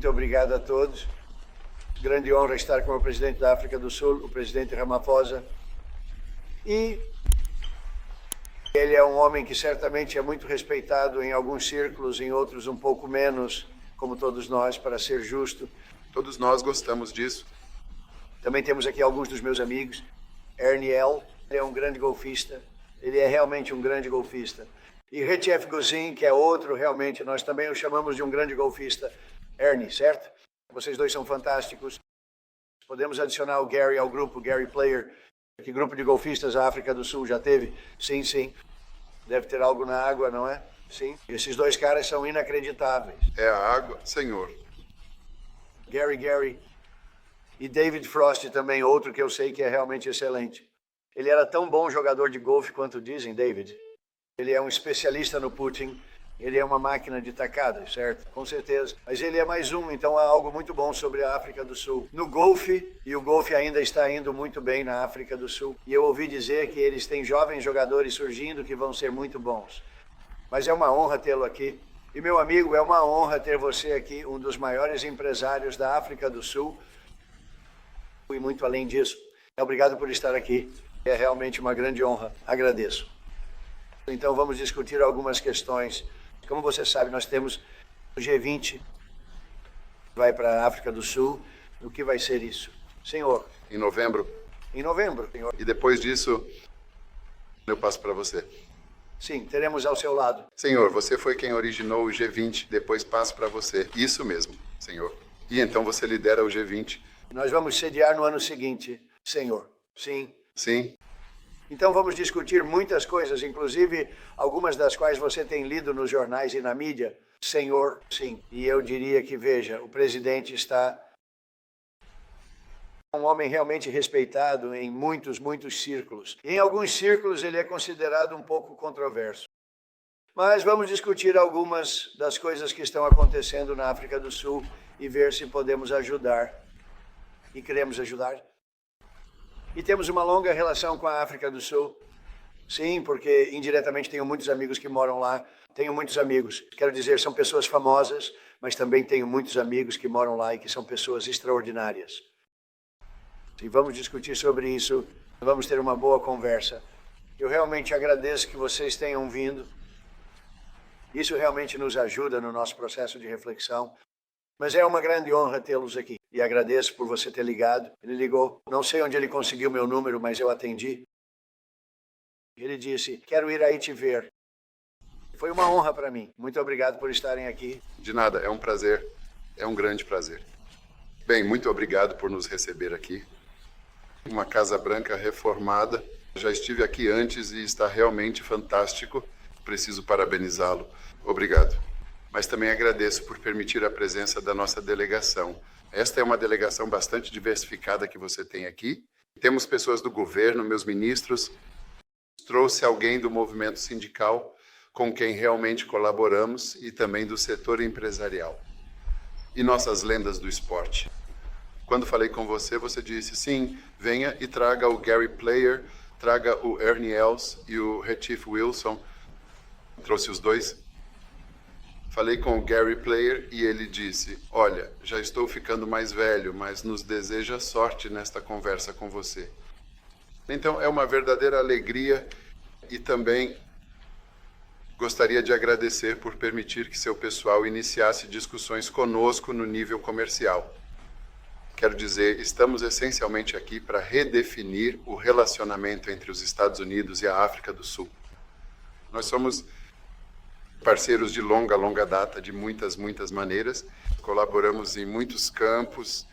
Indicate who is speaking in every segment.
Speaker 1: Muito obrigado a todos. Grande honra estar com o presidente da África do Sul, o presidente Ramaphosa. E ele é um homem que certamente é muito respeitado em alguns círculos, em outros um pouco menos, como todos nós, para ser justo.
Speaker 2: Todos nós gostamos disso.
Speaker 1: Também temos aqui alguns dos meus amigos. Ernie Els, ele é um grande golfista. Ele é realmente um grande golfista. E Retief Guzin, que é outro, realmente, nós também o chamamos de um grande golfista. Ernie, certo? Vocês dois são fantásticos. Podemos adicionar o Gary ao grupo, Gary Player. Que grupo de golfistas a África do Sul já teve? Sim, sim. Deve ter algo na água, não é? Sim. Esses dois caras são inacreditáveis.
Speaker 2: É a água, senhor.
Speaker 1: Gary. E David Frost também, outro que eu sei que é realmente excelente. Ele era tão bom jogador de golfe quanto dizem, David. Ele é um especialista no putting. Ele é uma máquina de tacada, certo? Com certeza. Mas ele é mais um, então há algo muito bom sobre a África do Sul. No golfe, e o golfe ainda está indo muito bem na África do Sul. E eu ouvi dizer que eles têm jovens jogadores surgindo que vão ser muito bons. Mas é uma honra tê-lo aqui. E, meu amigo, é uma honra ter você aqui, um dos maiores empresários da África do Sul. E muito além disso. Obrigado por estar aqui. É realmente uma grande honra. Agradeço. Então vamos discutir algumas questões. Como você sabe, nós temos o G20, vai para a África do Sul. O que vai ser isso? Senhor.
Speaker 2: Em novembro.
Speaker 1: Em novembro, senhor.
Speaker 2: E depois disso, eu passo para você.
Speaker 1: Sim, teremos ao seu lado.
Speaker 2: Senhor, você foi quem originou o G20, depois passo para você. Isso mesmo, senhor. E então você lidera o G20.
Speaker 1: Nós vamos sediar no ano seguinte, senhor. Sim.
Speaker 2: Sim.
Speaker 1: Então vamos discutir muitas coisas, inclusive algumas das quais você tem lido nos jornais e na mídia. Senhor, sim. E eu diria que, veja, o presidente está um homem realmente respeitado em muitos círculos. Em alguns círculos ele é considerado um pouco controverso. Mas vamos discutir algumas das coisas que estão acontecendo na África do Sul e ver se podemos ajudar. E queremos ajudar. E temos uma longa relação com a África do Sul. Sim, porque indiretamente tenho muitos amigos que moram lá. Tenho muitos amigos. Quero dizer, são pessoas famosas, mas também tenho muitos amigos que moram lá e que são pessoas extraordinárias. E vamos discutir sobre isso. Vamos ter uma boa conversa. Eu realmente agradeço que vocês tenham vindo. Isso realmente nos ajuda no nosso processo de reflexão. Mas é uma grande honra tê-los aqui. E agradeço por você ter ligado. Ele ligou. Não sei onde ele conseguiu meu número, mas eu atendi. Ele disse, quero ir aí te ver. Foi uma honra para mim. Muito obrigado por estarem aqui.
Speaker 2: De nada, é um prazer. É um grande prazer. Bem, muito obrigado por nos receber aqui. Uma Casa Branca reformada. Já estive aqui antes e está realmente fantástico. Preciso parabenizá-lo. Obrigado. Mas também agradeço por permitir a presença da nossa delegação. Esta é uma delegação bastante diversificada que você tem aqui. Temos pessoas do governo, meus ministros. Trouxe alguém do movimento sindical com quem realmente colaboramos e também do setor empresarial. E nossas lendas do esporte. Quando falei com você, você disse, sim, venha e traga o Gary Player, traga o Ernie Els e o Retief Wilson. Trouxe os dois. Falei com o Gary Player e ele disse, olha, já estou ficando mais velho, mas nos deseja sorte nesta conversa com você. Então, é uma verdadeira alegria e também gostaria de agradecer por permitir que seu pessoal iniciasse discussões conosco no nível comercial. Quero dizer, estamos essencialmente aqui para redefinir o relacionamento entre os Estados Unidos e a África do Sul. Nós somos parceiros de longa data, de muitas maneiras. Colaboramos em muitos campos,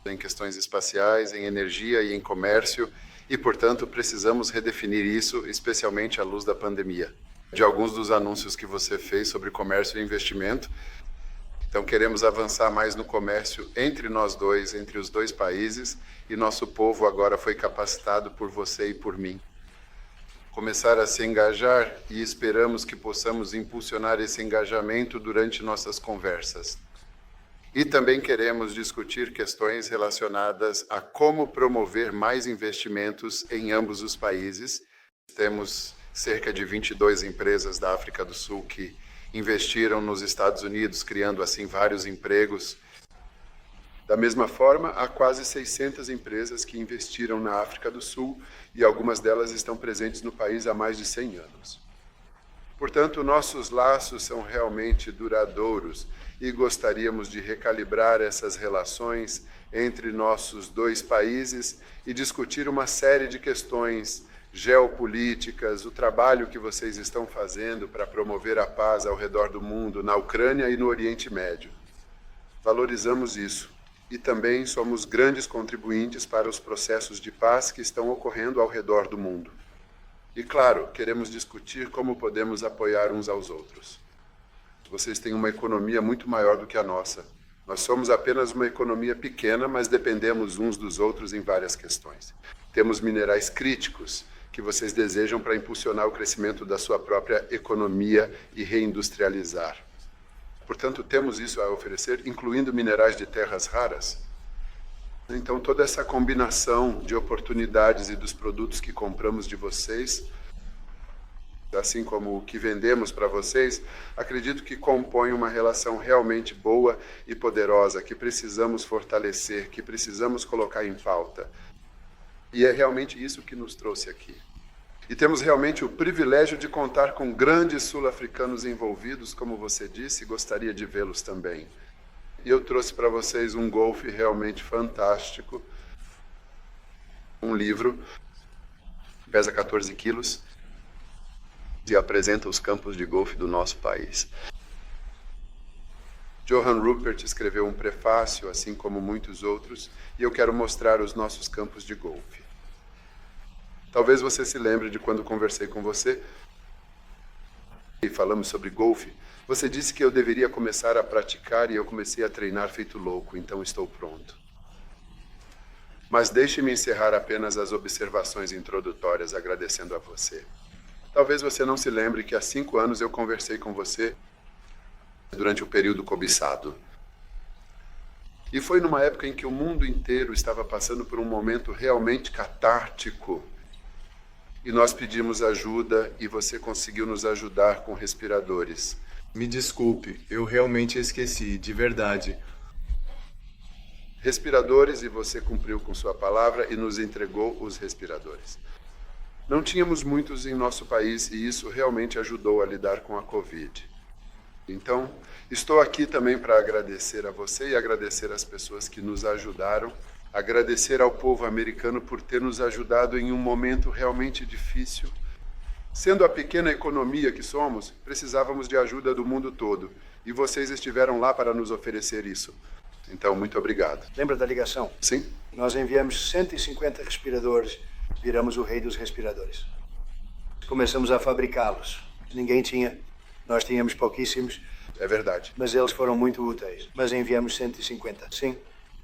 Speaker 2: em questões espaciais, em energia e em comércio, e, portanto, precisamos redefinir isso, especialmente à luz da pandemia. De alguns dos anúncios que você fez sobre comércio e investimento, então queremos avançar mais no comércio entre nós dois, entre os dois países, e nosso povo agora foi capacitado por você e por mim. Começar a se engajar e esperamos que possamos impulsionar esse engajamento durante nossas conversas. E também queremos discutir questões relacionadas a como promover mais investimentos em ambos os países. Temos cerca de 22 empresas da África do Sul que investiram nos Estados Unidos, criando assim vários empregos. Da mesma forma, há quase 600 empresas que investiram na África do Sul e algumas delas estão presentes no país há mais de 100 anos. Portanto, nossos laços são realmente duradouros e gostaríamos de recalibrar essas relações entre nossos dois países e discutir uma série de questões geopolíticas, o trabalho que vocês estão fazendo para promover a paz ao redor do mundo, na Ucrânia e no Oriente Médio. Valorizamos isso e também somos grandes contribuintes para os processos de paz que estão ocorrendo ao redor do mundo. E, claro, queremos discutir como podemos apoiar uns aos outros. Vocês têm uma economia muito maior do que a nossa. Nós somos apenas uma economia pequena, mas dependemos uns dos outros em várias questões. Temos minerais críticos que vocês desejam para impulsionar o crescimento da sua própria economia e reindustrializar. Portanto, temos isso a oferecer, incluindo minerais de terras raras. Então, toda essa combinação de oportunidades e dos produtos que compramos de vocês, assim como o que vendemos para vocês, acredito que compõe uma relação realmente boa e poderosa, que precisamos fortalecer, que precisamos colocar em pauta. E é realmente isso que nos trouxe aqui. E temos realmente o privilégio de contar com grandes sul-africanos envolvidos, como você disse, e gostaria de vê-los também. E eu trouxe para vocês um golfe realmente fantástico, um livro, pesa 14 quilos, e apresenta os campos de golfe do nosso país. Johann Rupert escreveu um prefácio, assim como muitos outros, e eu quero mostrar os nossos campos de golfe. Talvez você se lembre de quando conversei com você e falamos sobre golfe. Você disse que eu deveria começar a praticar e eu comecei a treinar feito louco, então estou pronto. Mas deixe-me encerrar apenas as observações introdutórias agradecendo a você. Talvez você não se lembre que há 5 anos eu conversei com você durante o período cobiçado. E foi numa época em que o mundo inteiro estava passando por um momento realmente catártico. E nós pedimos ajuda e você conseguiu nos ajudar com respiradores.
Speaker 3: Me desculpe, eu realmente esqueci, de verdade.
Speaker 2: Respiradores, e você cumpriu com sua palavra e nos entregou os respiradores. Não tínhamos muitos em nosso país e isso realmente ajudou a lidar com a Covid. Então, estou aqui também para agradecer a você e agradecer às pessoas que nos ajudaram, agradecer ao povo americano por ter nos ajudado em um momento realmente difícil. Sendo a pequena economia que somos, precisávamos de ajuda do mundo todo e vocês estiveram lá para nos oferecer isso. Então, muito obrigado.
Speaker 1: Lembra da ligação?
Speaker 2: Sim?
Speaker 1: Nós enviamos 150 respiradores, viramos o rei dos respiradores. Começamos a fabricá-los. Ninguém tinha, nós tínhamos pouquíssimos.
Speaker 2: É verdade.
Speaker 1: Mas eles foram muito úteis. Mas enviamos 150. Sim,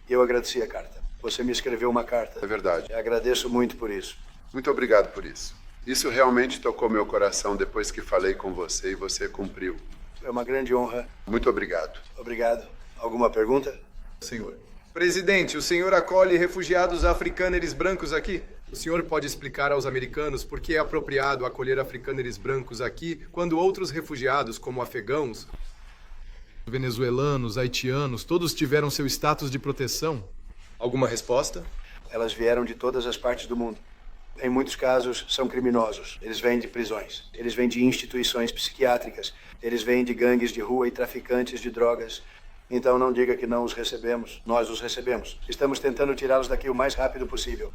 Speaker 1: e eu agradeci a carta. Você me escreveu uma carta.
Speaker 2: É verdade.
Speaker 1: Eu agradeço muito por isso.
Speaker 2: Muito obrigado por isso. Isso realmente tocou meu coração depois que falei com você e você cumpriu.
Speaker 1: É uma grande honra.
Speaker 2: Muito obrigado.
Speaker 1: Obrigado. Alguma pergunta?
Speaker 3: Senhor. Presidente, o senhor acolhe refugiados africâneres brancos aqui? O senhor pode explicar aos americanos por que é apropriado acolher africâneres brancos aqui quando outros refugiados, como afegãos, venezuelanos, haitianos, todos tiveram seu status de proteção? Alguma resposta?
Speaker 1: Elas vieram de todas as partes do mundo. Em muitos casos, são criminosos. Eles vêm de prisões. Eles vêm de instituições psiquiátricas. Eles vêm de gangues de rua e traficantes de drogas. Então não diga que não os recebemos. Nós os recebemos. Estamos tentando tirá-los daqui o mais rápido possível.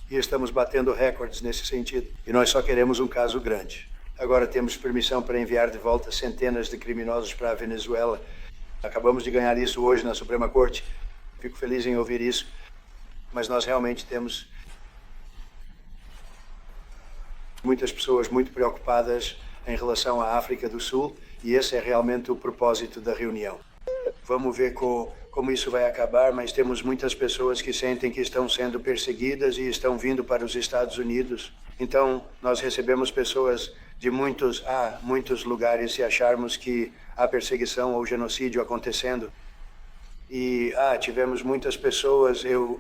Speaker 1: E estamos batendo recordes nesse sentido. E nós só queremos um caso grande. Agora temos permissão para enviar de volta centenas de criminosos para a Venezuela. Acabamos de ganhar isso hoje na Suprema Corte. Fico feliz em ouvir isso. Mas nós realmente temos muitas pessoas muito preocupadas em relação à África do Sul. E esse é realmente o propósito da reunião. Vamos ver como isso vai acabar, mas temos muitas pessoas que sentem que estão sendo perseguidas e estão vindo para os Estados Unidos. Então, nós recebemos pessoas de muitos lugares se acharmos que há perseguição ou genocídio acontecendo. E tivemos muitas pessoas, eu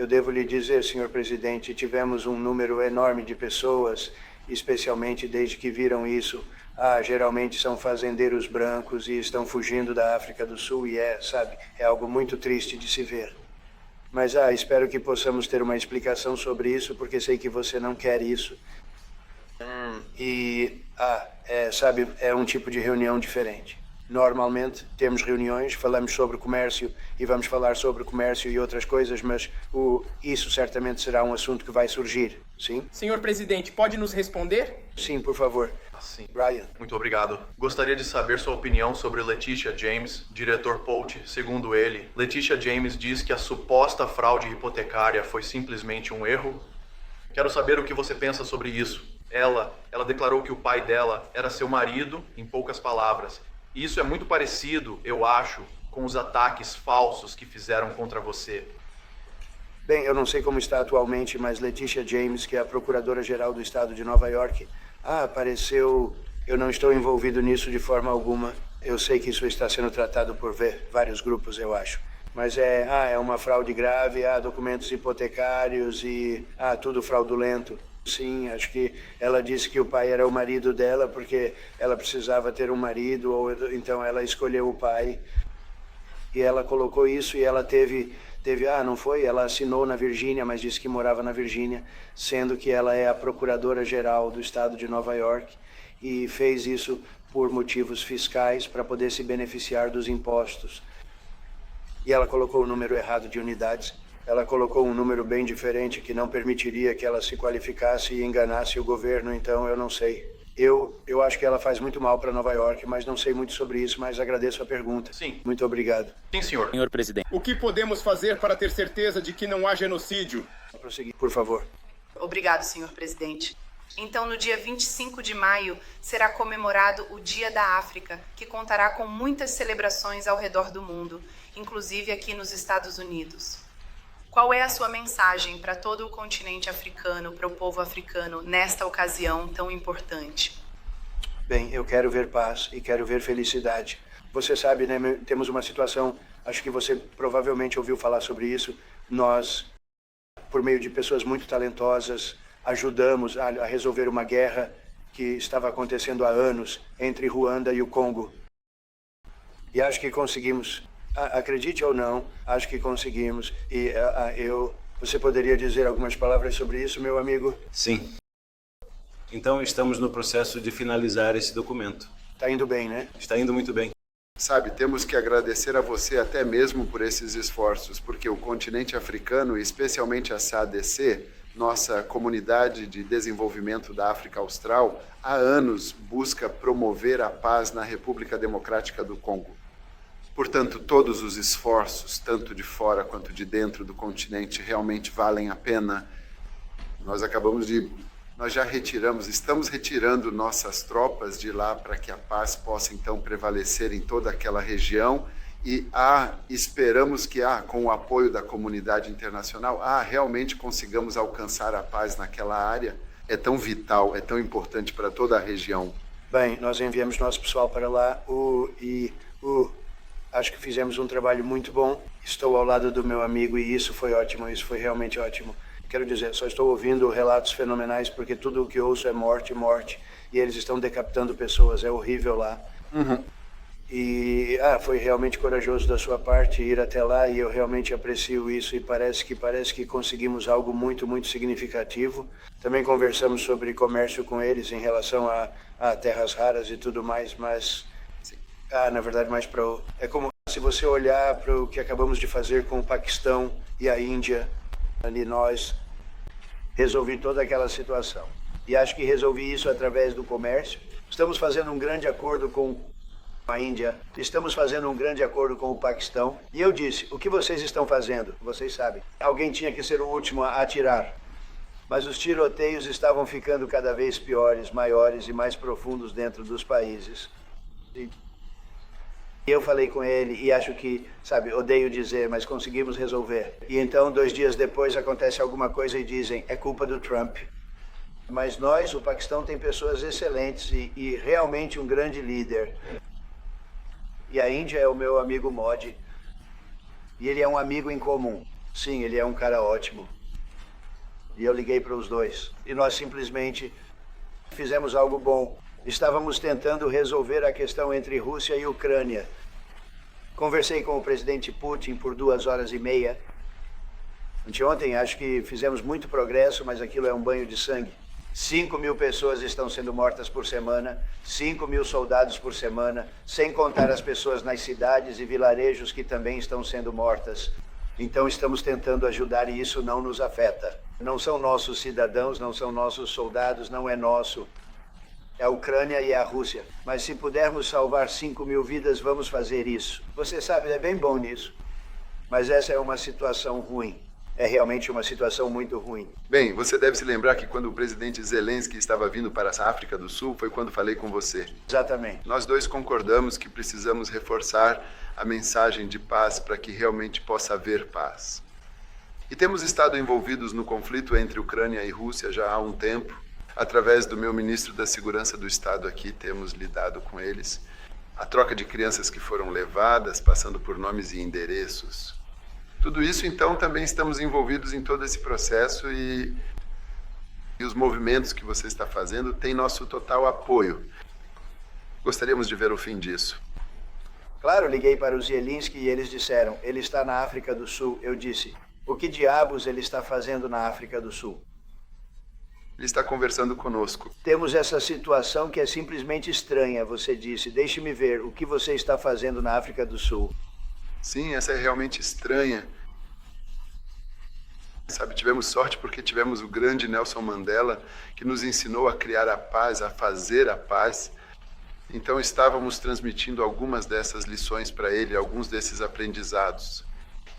Speaker 1: devo lhe dizer, senhor presidente, tivemos um número enorme de pessoas, especialmente desde que viram isso geralmente são fazendeiros brancos e estão fugindo da África do Sul e sabe, é algo muito triste de se ver. Mas espero que possamos ter uma explicação sobre isso, porque sei que você não quer isso. E, sabe, é um tipo de reunião diferente. Normalmente temos reuniões, falamos sobre comércio e vamos falar sobre comércio e outras coisas, mas isso certamente será um assunto que vai surgir, sim?
Speaker 4: Senhor presidente, pode nos responder?
Speaker 1: Sim, por favor.
Speaker 5: Sim.
Speaker 1: Brian.
Speaker 5: Muito obrigado. Gostaria de saber sua opinião sobre Letitia James, diretor Polt. Segundo ele, Letitia James diz que a suposta fraude hipotecária foi simplesmente um erro. Quero saber o que você pensa sobre isso. Ela declarou que o pai dela era seu marido, em poucas palavras. E isso é muito parecido, eu acho, com os ataques falsos que fizeram contra você.
Speaker 1: Bem, eu não sei como está atualmente, mas Letitia James, que é a procuradora-geral do estado de Nova York, apareceu... Eu não estou envolvido nisso de forma alguma. Eu sei que isso está sendo tratado por vários grupos, eu acho. Mas é uma fraude grave, há documentos hipotecários e tudo fraudulento. Sim, acho que ela disse que o pai era o marido dela porque ela precisava ter um marido, ou então ela escolheu o pai. E ela colocou isso e ela teve, não foi? Ela assinou na Virgínia, mas disse que morava na Virgínia, sendo que ela é a procuradora-geral do estado de Nova York e fez isso por motivos fiscais para poder se beneficiar dos impostos. E ela colocou o número errado de unidades. Ela colocou um número bem diferente que não permitiria que ela se qualificasse e enganasse o governo, então eu não sei. Eu acho que ela faz muito mal para Nova York, mas não sei muito sobre isso, mas agradeço a pergunta.
Speaker 5: Sim.
Speaker 1: Muito obrigado.
Speaker 5: Sim, senhor.
Speaker 4: Senhor presidente. O que podemos fazer para ter certeza de que não há genocídio?
Speaker 1: Prosseguir, por favor.
Speaker 6: Obrigado, senhor presidente. Então, no dia 25 de maio, será comemorado o Dia da África, que contará com muitas celebrações ao redor do mundo, inclusive aqui nos Estados Unidos. Qual é a sua mensagem para todo o continente africano, para o povo africano, nesta ocasião tão importante?
Speaker 1: Bem, eu quero ver paz e quero ver felicidade. Você sabe, né, temos uma situação, acho que você provavelmente ouviu falar sobre isso. Nós, por meio de pessoas muito talentosas, ajudamos a resolver uma guerra que estava acontecendo há anos entre Ruanda e o Congo. E acho que conseguimos. Acredite ou não, acho que conseguimos. E você poderia dizer algumas palavras sobre isso, meu amigo?
Speaker 7: Sim. Então estamos no processo de finalizar esse documento.
Speaker 1: Está indo bem, né?
Speaker 7: Está indo muito bem.
Speaker 2: Sabe, temos que agradecer a você até mesmo por esses esforços, porque o continente africano, especialmente a SADC, nossa comunidade de desenvolvimento da África Austral, há anos busca promover a paz na República Democrática do Congo. Portanto, todos os esforços, tanto de fora quanto de dentro do continente, realmente valem a pena. Nós já estamos retirando nossas tropas de lá para que a paz possa então prevalecer em toda aquela região e esperamos que, com o apoio da comunidade internacional, realmente consigamos alcançar a paz naquela área. É tão vital, é tão importante para toda a região.
Speaker 1: Bem, nós enviamos nosso pessoal para lá acho que fizemos um trabalho muito bom. Estou ao lado do meu amigo e isso foi ótimo, isso foi realmente ótimo. Quero dizer, só estou ouvindo relatos fenomenais porque tudo o que ouço é morte, morte. E eles estão decapitando pessoas, é horrível lá.
Speaker 2: Uhum.
Speaker 1: E foi realmente corajoso da sua parte ir até lá e eu realmente aprecio isso e parece que conseguimos algo muito, muito significativo. Também conversamos sobre comércio com eles em relação a terras raras e tudo mais, mas... na verdade, mais para é como se você olhar para o que acabamos de fazer com o Paquistão e a Índia, e nós resolvi toda aquela situação. E acho que resolvi isso através do comércio. Estamos fazendo um grande acordo com a Índia, estamos fazendo um grande acordo com o Paquistão. E eu disse, o que vocês estão fazendo? Vocês sabem, alguém tinha que ser o último a atirar. Mas os tiroteios estavam ficando cada vez piores, maiores e mais profundos dentro dos países. E eu falei com ele e acho que, odeio dizer, mas conseguimos resolver. E então, 2 dias depois, acontece alguma coisa e dizem, é culpa do Trump. Mas nós, o Paquistão, tem pessoas excelentes e realmente um grande líder. E a Índia é o meu amigo Modi. E ele é um amigo em comum. Sim, ele é um cara ótimo. E eu liguei para os dois. E nós simplesmente fizemos algo bom. Estávamos tentando resolver a questão entre Rússia e Ucrânia. Conversei com o presidente Putin por 2 horas e meia. Anteontem, acho que fizemos muito progresso, mas aquilo é um banho de sangue. 5.000 pessoas estão sendo mortas por semana, 5.000 soldados por semana, sem contar as pessoas nas cidades e vilarejos que também estão sendo mortas. Então estamos tentando ajudar e isso não nos afeta. Não são nossos cidadãos, não são nossos soldados, não é nosso. É a Ucrânia e a Rússia. Mas se pudermos salvar 5.000 vidas, vamos fazer isso. Você sabe, é bem bom nisso. Mas essa é uma situação ruim. É realmente uma situação muito ruim.
Speaker 2: Bem, você deve se lembrar que quando o presidente Zelensky estava vindo para a África do Sul, foi quando falei com você.
Speaker 1: Exatamente.
Speaker 2: Nós dois concordamos que precisamos reforçar a mensagem de paz para que realmente possa haver paz. E temos estado envolvidos no conflito entre Ucrânia e Rússia já há um tempo. Através do meu ministro da Segurança do Estado aqui, temos lidado com eles. A troca de crianças que foram levadas, passando por nomes e endereços. Tudo isso, então, também estamos envolvidos em todo esse processo e os movimentos que você está fazendo têm nosso total apoio. Gostaríamos de ver o fim disso.
Speaker 1: Claro, liguei para o Zelensky e eles disseram, ele está na África do Sul. Eu disse, o que diabos ele está fazendo na África do Sul?
Speaker 2: Ele está conversando conosco.
Speaker 1: Temos essa situação que é simplesmente estranha, você disse. Deixe-me ver o que você está fazendo na África do Sul.
Speaker 2: Sim, essa é realmente estranha. Sabe, tivemos sorte porque tivemos o grande Nelson Mandela, que nos ensinou a criar a paz, a fazer a paz. Então estávamos transmitindo algumas dessas lições para ele, alguns desses aprendizados.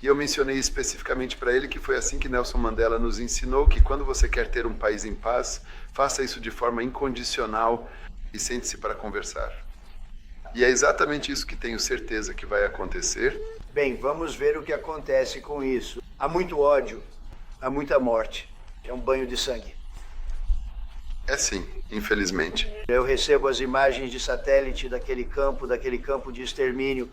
Speaker 2: E eu mencionei especificamente para ele que foi assim que Nelson Mandela nos ensinou que quando você quer ter um país em paz, faça isso de forma incondicional e sente-se para conversar. E é exatamente isso que tenho certeza que vai acontecer.
Speaker 1: Bem, vamos ver o que acontece com isso. Há muito ódio, há muita morte. É um banho de sangue.
Speaker 2: É sim, infelizmente.
Speaker 1: Eu recebo as imagens de satélite daquele campo de extermínio.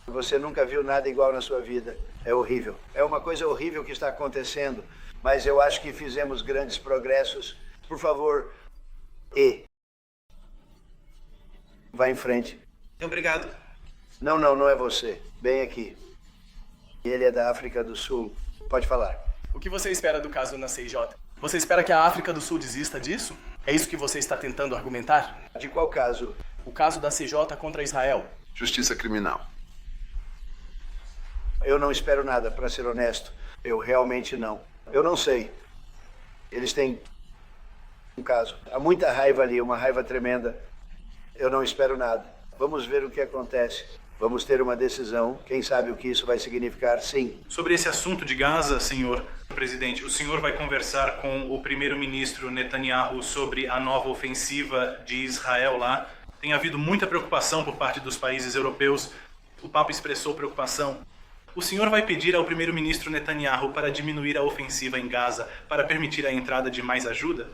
Speaker 1: Você nunca viu nada igual na sua vida. É horrível. É uma coisa horrível que está acontecendo. Mas eu acho que fizemos grandes progressos. Por favor, vá em frente.
Speaker 8: Obrigado.
Speaker 1: Não é você. Bem aqui. Ele é da África do Sul. Pode falar.
Speaker 8: O que você espera do caso na CIJ? Você espera que a África do Sul desista disso? É isso que você está tentando argumentar?
Speaker 1: De qual caso?
Speaker 8: O caso da CIJ contra Israel.
Speaker 2: Justiça criminal.
Speaker 1: Eu não espero nada, para ser honesto. Eu realmente não. Eu não sei. Eles têm um caso. Há muita raiva ali, uma raiva tremenda. Eu não espero nada. Vamos ver o que acontece. Vamos ter uma decisão. Quem sabe o que isso vai significar, sim.
Speaker 9: Sobre esse assunto de Gaza, senhor presidente, o senhor vai conversar com o primeiro-ministro Netanyahu sobre a nova ofensiva de Israel lá. Tem havido muita preocupação por parte dos países europeus. O Papa expressou preocupação. O senhor vai pedir ao primeiro-ministro Netanyahu para diminuir a ofensiva em Gaza, para permitir a entrada de mais ajuda?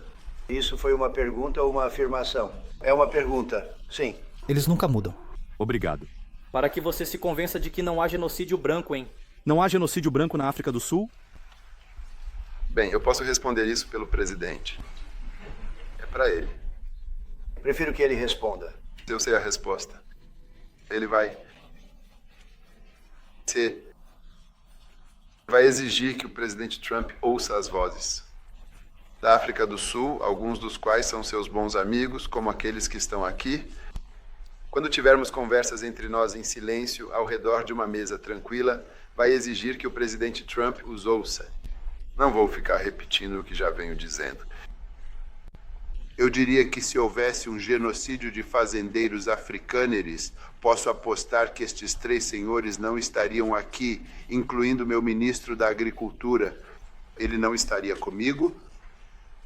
Speaker 1: Isso foi uma pergunta ou uma afirmação? É uma pergunta, sim.
Speaker 10: Eles nunca mudam.
Speaker 11: Obrigado.
Speaker 12: Para que você se convença de que não há genocídio branco, hein?
Speaker 11: Não há genocídio branco na África do Sul?
Speaker 2: Bem, eu posso responder isso pelo presidente. É para ele.
Speaker 1: Prefiro que ele responda.
Speaker 2: Eu sei a resposta. Ele vai exigir que o presidente Trump ouça as vozes da África do Sul, alguns dos quais são seus bons amigos, como aqueles que estão aqui. Quando tivermos conversas entre nós em silêncio, ao redor de uma mesa tranquila, vai exigir que o presidente Trump os ouça. Não vou ficar repetindo o que já venho dizendo. Eu diria que se houvesse um genocídio de fazendeiros africâneres, posso apostar que estes 3 senhores não estariam aqui, incluindo meu ministro da Agricultura. Ele não estaria comigo.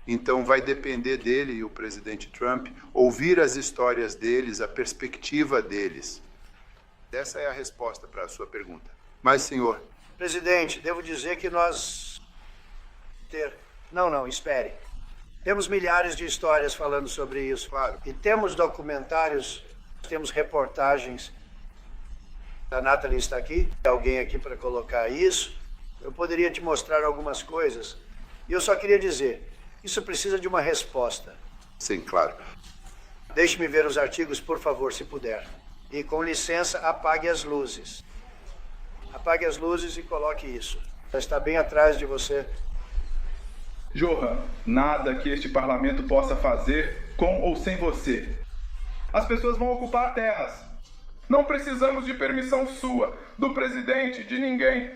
Speaker 2: Então vai depender dele e o presidente Trump ouvir as histórias deles, a perspectiva deles. Essa é a resposta para a sua pergunta. Mas, senhor...
Speaker 1: Presidente, devo dizer que nós... Não, espere. Temos milhares de histórias falando sobre isso.
Speaker 2: Claro.
Speaker 1: E temos documentários, temos reportagens. A Natalie está aqui. Tem alguém aqui para colocar isso. Eu poderia te mostrar algumas coisas. E eu só queria dizer, isso precisa de uma resposta.
Speaker 2: Sim, claro.
Speaker 1: Deixe-me ver os artigos, por favor, se puder. E, com licença, apague as luzes. Apague as luzes e coloque isso. Já está bem atrás de você.
Speaker 10: Johan, nada que este parlamento possa fazer com ou sem você. As pessoas vão ocupar terras. Não precisamos de permissão sua, do presidente, de ninguém.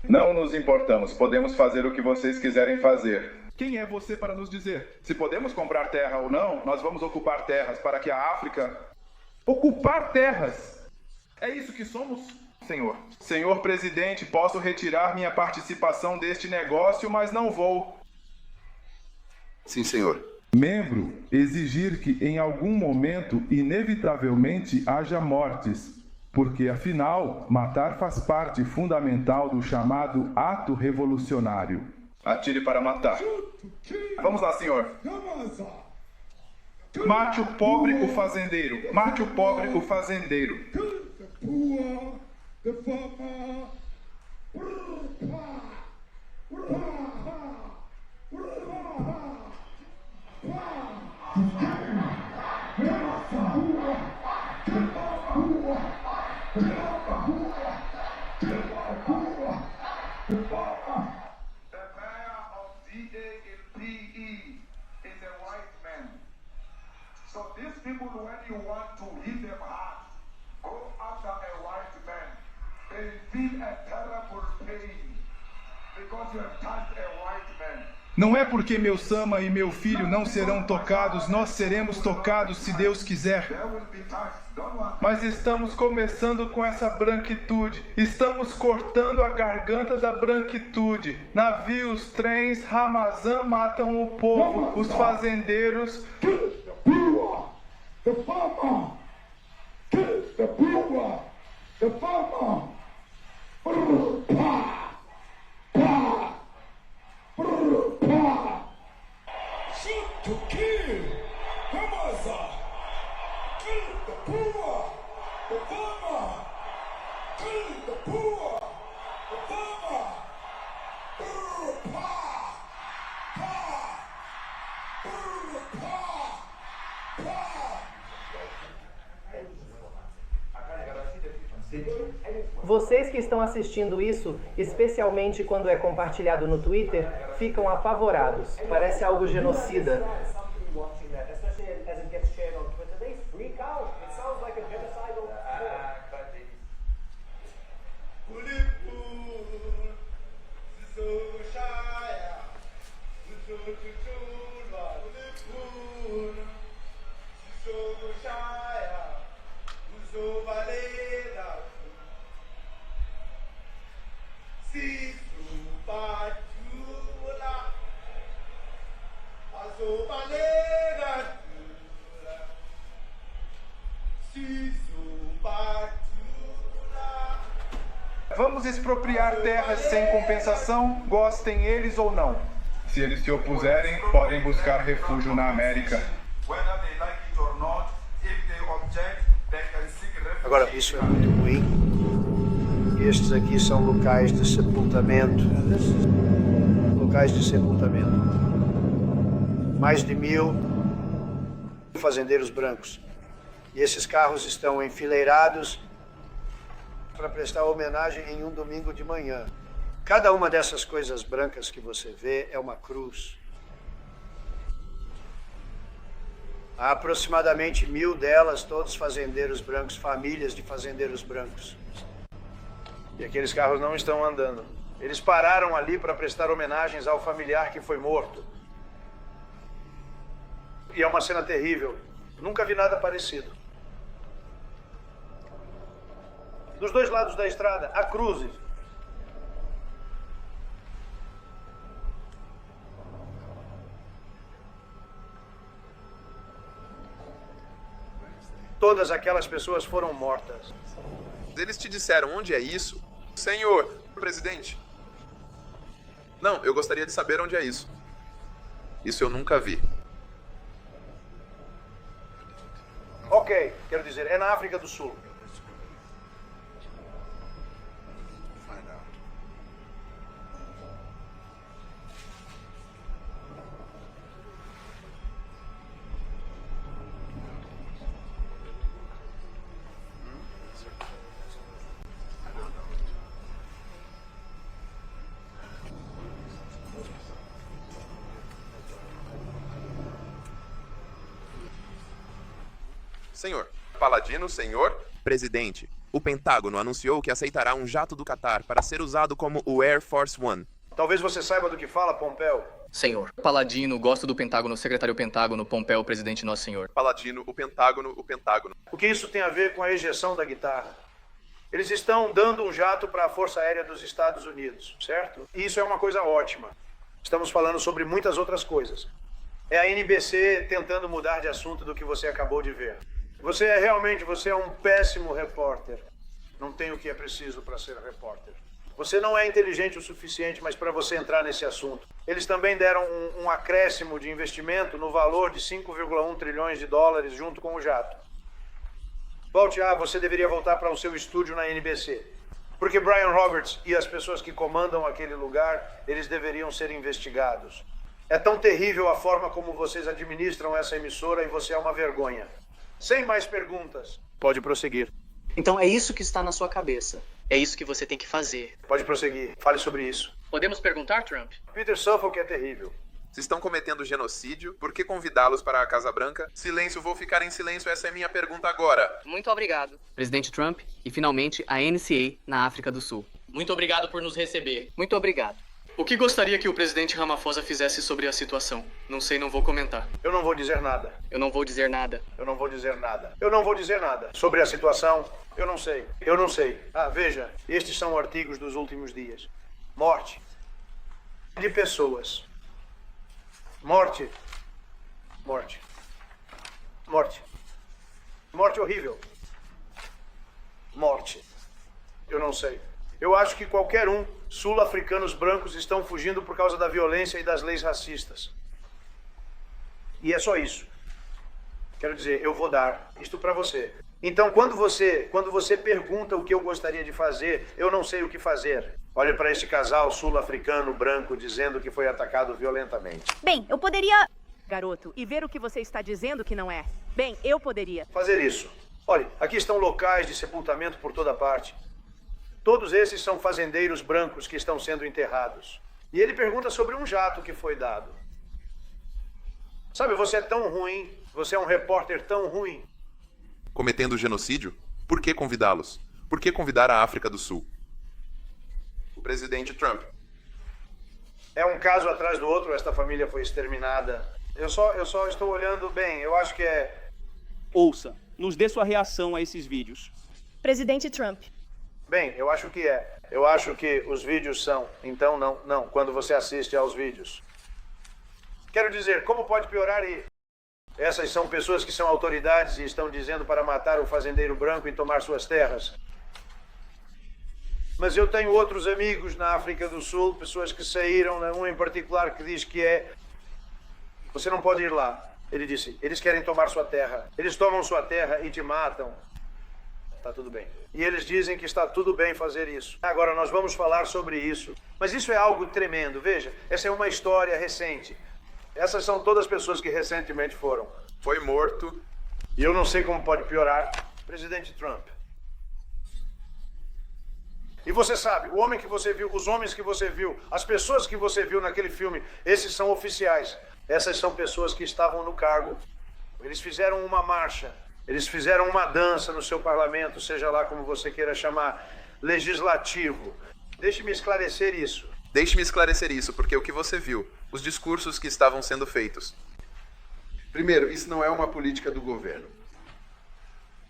Speaker 10: Não nos importamos. Podemos fazer o que vocês quiserem fazer. Quem é você para nos dizer? Se podemos comprar terra ou não, nós vamos ocupar terras para que a África... Ocupar terras! É isso que somos, senhor. Senhor presidente, posso retirar minha participação deste negócio, mas não vou.
Speaker 2: Sim, senhor.
Speaker 10: Membro, exigir que em algum momento, inevitavelmente, haja mortes. Porque, afinal, matar faz parte fundamental do chamado ato revolucionário. Atire para matar. Vamos lá, senhor. Mate o pobre, o fazendeiro. Mate o pobre, o fazendeiro.
Speaker 13: So these people, when you want to hit them hard, go after a white man. They feel a terrible pain because you have touched a white man.
Speaker 10: Não é porque meu Sama e meu filho não serão tocados, nós seremos tocados se Deus quiser. Mas estamos começando com essa branquitude. Estamos cortando a garganta da branquitude. Navios, trens, Ramazan matam o povo, os fazendeiros. The farmer! Kill the poor! The farmer!
Speaker 13: Shoot to kill! Hamasa! Kill the poor! The farmer! Kill the poor! The farmer!
Speaker 14: Vocês que estão assistindo isso, especialmente quando é compartilhado no Twitter, ficam apavorados. Parece algo genocida.
Speaker 10: Vamos expropriar terras sem compensação, gostem eles ou não. Se eles se opuserem, podem buscar refúgio na América.
Speaker 1: Agora, isso é muito ruim. Estes aqui são locais de sepultamento. Locais de sepultamento. Mais de 1000 fazendeiros brancos. E esses carros estão enfileirados para prestar homenagem em um domingo de manhã. Cada uma dessas coisas brancas que você vê é uma cruz. Há aproximadamente 1000 delas, todos fazendeiros brancos, famílias de fazendeiros brancos. E aqueles carros não estão andando. Eles pararam ali para prestar homenagens ao familiar que foi morto. E é uma cena terrível. Nunca vi nada parecido. Dos dois lados da estrada, há cruzes. Todas aquelas pessoas foram mortas.
Speaker 15: Eles te disseram onde é isso? Senhor presidente. Não, eu gostaria de saber onde é isso. Isso eu nunca vi.
Speaker 1: Ok, quero dizer, é na África do Sul.
Speaker 15: Senhor. Paladino, senhor.
Speaker 16: Presidente, o Pentágono anunciou que aceitará um jato do Catar para ser usado como o Air Force One.
Speaker 1: Talvez você saiba do que fala, Pompeu.
Speaker 17: Senhor. Paladino, gosto do Pentágono, secretário Pentágono, Pompeu, presidente Nosso Senhor.
Speaker 15: Paladino, o Pentágono, o Pentágono.
Speaker 1: O que isso tem a ver com a ejeção da guitarra? Eles estão dando um jato para a Força Aérea dos Estados Unidos, certo? E isso é uma coisa ótima. Estamos falando sobre muitas outras coisas. É a NBC tentando mudar de assunto do que você acabou de ver. Você é um péssimo repórter. Não tem o que é preciso para ser repórter. Você não é inteligente o suficiente, mas para você entrar nesse assunto. Eles também deram um acréscimo de investimento no valor de 5,1 trilhões de dólares junto com o jato. Volte você deveria voltar para o seu estúdio na NBC. Porque Brian Roberts e as pessoas que comandam aquele lugar, eles deveriam ser investigados. É tão terrível a forma como vocês administram essa emissora e você é uma vergonha. Sem mais perguntas. Pode prosseguir.
Speaker 18: Então é isso que está na sua cabeça. É isso que você tem que fazer.
Speaker 1: Pode prosseguir. Fale sobre isso.
Speaker 17: Podemos perguntar, Trump?
Speaker 1: Peter Suffolk é terrível.
Speaker 15: Se estão cometendo genocídio, por que convidá-los para a Casa Branca? Silêncio, vou ficar em silêncio, essa é minha pergunta agora.
Speaker 18: Muito obrigado. Presidente Trump e finalmente a NCA na África do Sul.
Speaker 17: Muito obrigado por nos receber.
Speaker 18: Muito obrigado.
Speaker 17: O que gostaria que o presidente Ramaphosa fizesse sobre a situação? Não sei, não vou comentar.
Speaker 1: Eu não vou dizer nada.
Speaker 18: Eu não vou dizer nada.
Speaker 1: Eu não vou dizer nada. Eu não vou dizer nada. Sobre a situação, eu não sei. Eu não sei. Veja, estes são artigos dos últimos dias. Morte de pessoas. Morte. Morte. Morte. Morte horrível. Morte. Eu não sei. Eu acho que qualquer sul-africanos brancos estão fugindo por causa da violência e das leis racistas. E é só isso. Quero dizer, eu vou dar isto para você. Então, quando você pergunta o que eu gostaria de fazer, eu não sei o que fazer. Olhe para esse casal sul-africano branco dizendo que foi atacado violentamente.
Speaker 19: Bem, eu poderia... Garoto, e ver o que você está dizendo que não é. Bem, eu poderia...
Speaker 1: Fazer isso. Olhe, aqui estão locais de sepultamento por toda parte. Todos esses são fazendeiros brancos que estão sendo enterrados. E ele pergunta sobre um jato que foi dado. Sabe, você é tão ruim, você é um repórter tão ruim.
Speaker 15: Cometendo genocídio? Por que convidá-los? Por que convidar a África do Sul? O presidente Trump.
Speaker 1: É um caso atrás do outro, esta família foi exterminada. Eu só estou olhando bem, eu acho que é...
Speaker 11: Ouça, nos dê sua reação a esses vídeos.
Speaker 19: Presidente Trump.
Speaker 1: Bem, eu acho que é. Eu acho que os vídeos são. Então, não. Quando você assiste aos vídeos. Quero dizer, como pode piorar e... Essas são pessoas que são autoridades e estão dizendo para matar o fazendeiro branco e tomar suas terras. Mas eu tenho outros amigos na África do Sul, pessoas que saíram, um em particular que diz que você não pode ir lá. Ele disse, eles querem tomar sua terra. Eles tomam sua terra e te matam. Está tudo bem. E eles dizem que está tudo bem fazer isso. Agora nós vamos falar sobre isso. Mas isso é algo tremendo. Veja, essa é uma história recente. Essas são todas as pessoas que recentemente foram.
Speaker 15: Foi morto.
Speaker 1: E eu não sei como pode piorar. Presidente Trump. E você sabe, o homem que você viu, os homens que você viu, as pessoas que você viu naquele filme, esses são oficiais. Essas são pessoas que estavam no cargo. Eles fizeram uma marcha. Eles fizeram uma dança no seu parlamento, seja lá como você queira chamar, legislativo. Deixe-me esclarecer isso.
Speaker 15: Deixe-me esclarecer isso, porque o que você viu, os discursos que estavam sendo feitos.
Speaker 2: Primeiro, isso não é uma política do governo.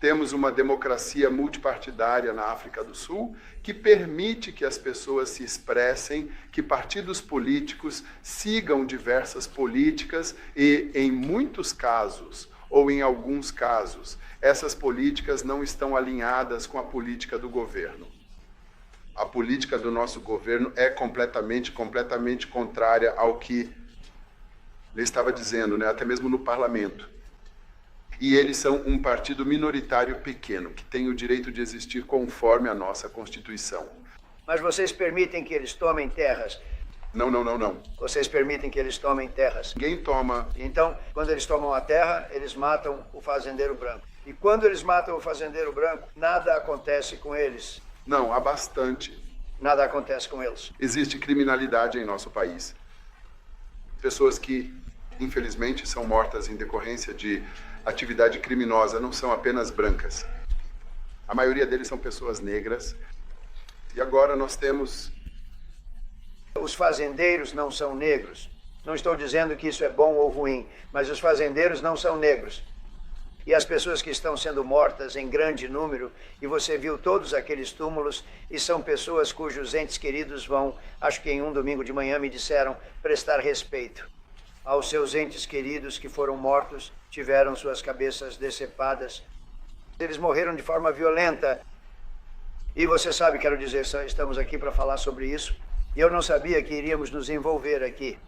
Speaker 2: Temos uma democracia multipartidária na África do Sul que permite que as pessoas se expressem, que partidos políticos sigam diversas políticas e, em muitos casos, ou em alguns casos, essas políticas não estão alinhadas com a política do governo. A política do nosso governo é completamente contrária ao que ele estava dizendo, até mesmo no parlamento. E eles são um partido minoritário pequeno, que tem o direito de existir conforme a nossa Constituição.
Speaker 1: Mas vocês permitem que eles tomem terras?
Speaker 2: Não.
Speaker 1: Vocês permitem que eles tomem terras?
Speaker 2: Ninguém toma.
Speaker 1: Então, quando eles tomam a terra, eles matam o fazendeiro branco. E quando eles matam o fazendeiro branco, nada acontece com eles.
Speaker 2: Não, há bastante.
Speaker 1: Nada acontece com eles.
Speaker 2: Existe criminalidade em nosso país. Pessoas que, infelizmente, são mortas em decorrência de atividade criminosa não são apenas brancas. A maioria deles são pessoas negras. E agora nós temos...
Speaker 1: Os fazendeiros não são negros. Não estou dizendo que isso é bom ou ruim, mas os fazendeiros não são negros. E as pessoas que estão sendo mortas em grande número, e você viu todos aqueles túmulos, e são pessoas cujos entes queridos vão, acho que em um domingo de manhã me disseram, prestar respeito aos seus entes queridos que foram mortos, tiveram suas cabeças decepadas. Eles morreram de forma violenta. E você sabe, quero dizer, estamos aqui para falar sobre isso, e eu não sabia que iríamos nos envolver aqui.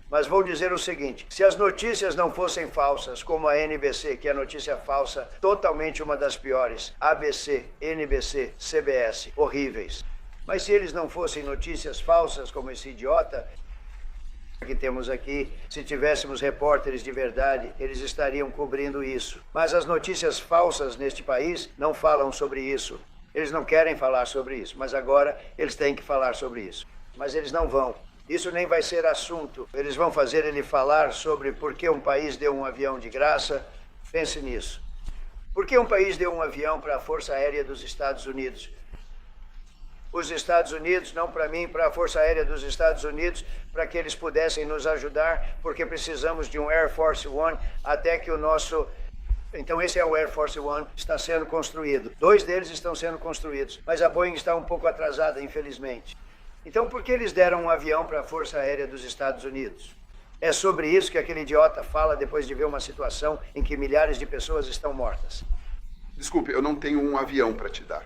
Speaker 1: Mas vou dizer o seguinte, se as notícias não fossem falsas, como a NBC, que é notícia falsa, totalmente uma das piores, ABC, NBC, CBS, horríveis. Mas se eles não fossem notícias falsas, como esse idiota que temos aqui, se tivéssemos repórteres de verdade, eles estariam cobrindo isso. Mas as notícias falsas neste país não falam sobre isso. Eles não querem falar sobre isso, mas agora eles têm que falar sobre isso. Mas eles não vão. Isso nem vai ser assunto. Eles vão fazer ele falar sobre por que um país deu um avião de graça. Pense nisso. Por que um país deu um avião para a Força Aérea dos Estados Unidos? Os Estados Unidos, não para mim, para a Força Aérea dos Estados Unidos, para que eles pudessem nos ajudar, porque precisamos de um Air Force One até que o nosso... Então esse é o Air Force One, está sendo construído. 2 deles estão sendo construídos, mas a Boeing está um pouco atrasada, infelizmente. Então, por que eles deram um avião para a Força Aérea dos Estados Unidos? É sobre isso que aquele idiota fala depois de ver uma situação em que milhares de pessoas estão mortas.
Speaker 2: Desculpe, eu não tenho um avião para te dar.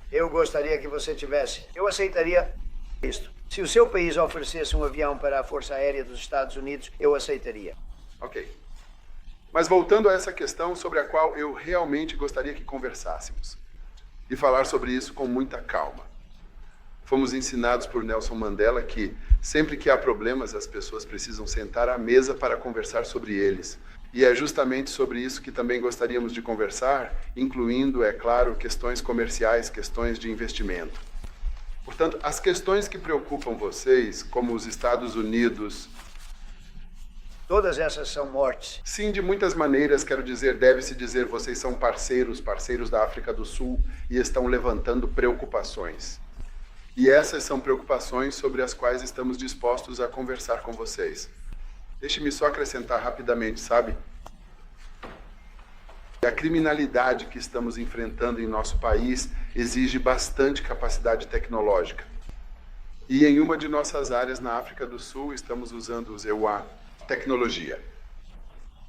Speaker 1: Eu gostaria que você tivesse. Eu aceitaria isto. Se o seu país oferecesse um avião para a Força Aérea dos Estados Unidos, eu aceitaria.
Speaker 2: Ok. Mas voltando a essa questão sobre a qual eu realmente gostaria que conversássemos. E falar sobre isso com muita calma. Fomos ensinados por Nelson Mandela que, sempre que há problemas, as pessoas precisam sentar à mesa para conversar sobre eles. E é justamente sobre isso que também gostaríamos de conversar, incluindo, é claro, questões comerciais, questões de investimento. Portanto, as questões que preocupam vocês, como os Estados Unidos...
Speaker 1: Todas essas são mortes.
Speaker 2: Sim, de muitas maneiras, quero dizer, deve-se dizer, vocês são parceiros da África do Sul e estão levantando preocupações. E essas são preocupações sobre as quais estamos dispostos a conversar com vocês. Deixe-me só acrescentar rapidamente, sabe? A criminalidade que estamos enfrentando em nosso país exige bastante capacidade tecnológica. E em uma de nossas áreas na África do Sul, estamos usando o EUA, tecnologia,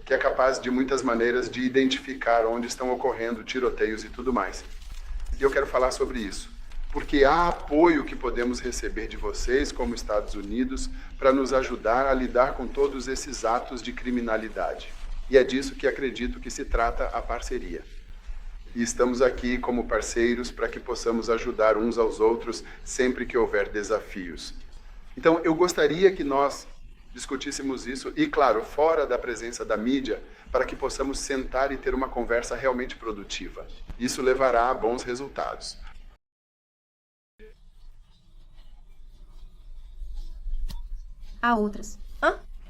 Speaker 2: que é capaz de muitas maneiras de identificar onde estão ocorrendo tiroteios e tudo mais. E eu quero falar sobre isso. Porque há apoio que podemos receber de vocês, como Estados Unidos, para nos ajudar a lidar com todos esses atos de criminalidade. E é disso que acredito que se trata a parceria. E estamos aqui como parceiros para que possamos ajudar uns aos outros sempre que houver desafios. Então, eu gostaria que nós discutíssemos isso, e claro, fora da presença da mídia, para que possamos sentar e ter uma conversa realmente produtiva. Isso levará a bons resultados.
Speaker 20: Há outras.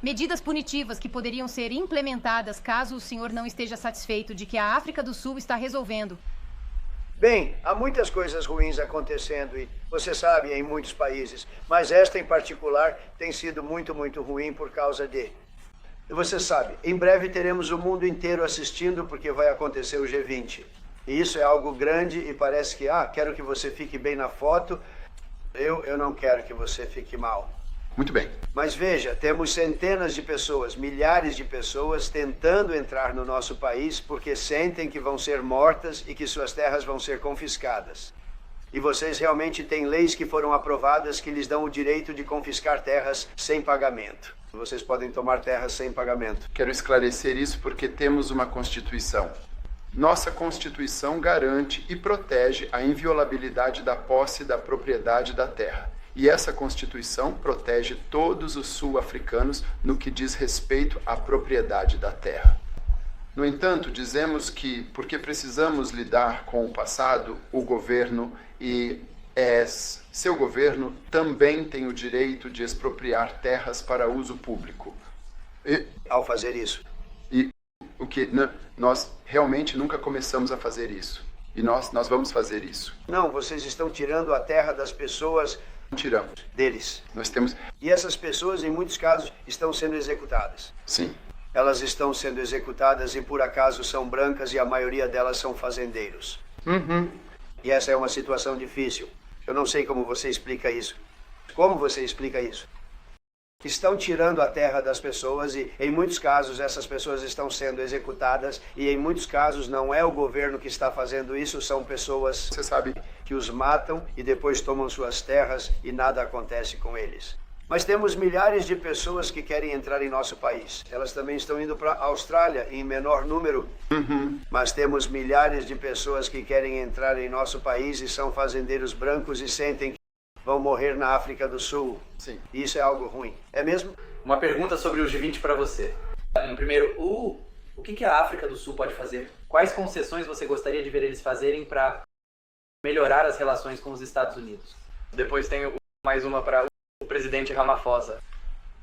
Speaker 20: Medidas punitivas que poderiam ser implementadas caso o senhor não esteja satisfeito de que a África do Sul está resolvendo.
Speaker 1: Bem, há muitas coisas ruins acontecendo e você sabe, em muitos países, mas esta em particular tem sido muito, muito ruim por causa de... Você sabe, em breve teremos o mundo inteiro assistindo porque vai acontecer o G20. E isso é algo grande e parece que, quero que você fique bem na foto. Eu não quero que você fique mal.
Speaker 2: Muito bem.
Speaker 1: Mas veja, temos centenas de pessoas, milhares de pessoas tentando entrar no nosso país porque sentem que vão ser mortas e que suas terras vão ser confiscadas. E vocês realmente têm leis que foram aprovadas que lhes dão o direito de confiscar terras sem pagamento. Vocês podem tomar terras sem pagamento.
Speaker 2: Quero esclarecer isso porque temos uma Constituição. Nossa Constituição garante e protege a inviolabilidade da posse da propriedade da terra. E essa Constituição protege todos os sul-africanos no que diz respeito à propriedade da terra. No entanto, dizemos que, porque precisamos lidar com o passado, o governo e seu governo também tem o direito de expropriar terras para uso público.
Speaker 1: Ao fazer isso.
Speaker 2: Nós realmente nunca começamos a fazer isso. E nós vamos fazer isso.
Speaker 1: Não, vocês estão tirando a terra das pessoas.
Speaker 2: Tiramos.
Speaker 1: Deles.
Speaker 2: Nós temos...
Speaker 1: E essas pessoas, em muitos casos, estão sendo executadas.
Speaker 2: Sim.
Speaker 1: Elas estão sendo executadas e, por acaso, são brancas e a maioria delas são fazendeiros. E essa é uma situação difícil. Eu não sei como você explica isso. Como você explica isso? Estão tirando a terra das pessoas e, em muitos casos, essas pessoas estão sendo executadas e, em muitos casos, não é o governo que está fazendo isso, são pessoas,
Speaker 2: você sabe,
Speaker 1: que os matam e depois tomam suas terras e nada acontece com eles. Mas temos milhares de pessoas que querem entrar em nosso país. Elas também estão indo para a Austrália em menor número, mas temos milhares de pessoas que querem entrar em nosso país e são fazendeiros brancos e sentem que vão morrer na África do Sul.
Speaker 2: Sim.
Speaker 1: E isso é algo ruim. É mesmo?
Speaker 12: Uma pergunta sobre o G20 para você. Primeiro, o que a África do Sul pode fazer? Quais concessões você gostaria de ver eles fazerem para melhorar as relações com os Estados Unidos?
Speaker 8: Depois tem mais uma para o presidente Ramaphosa.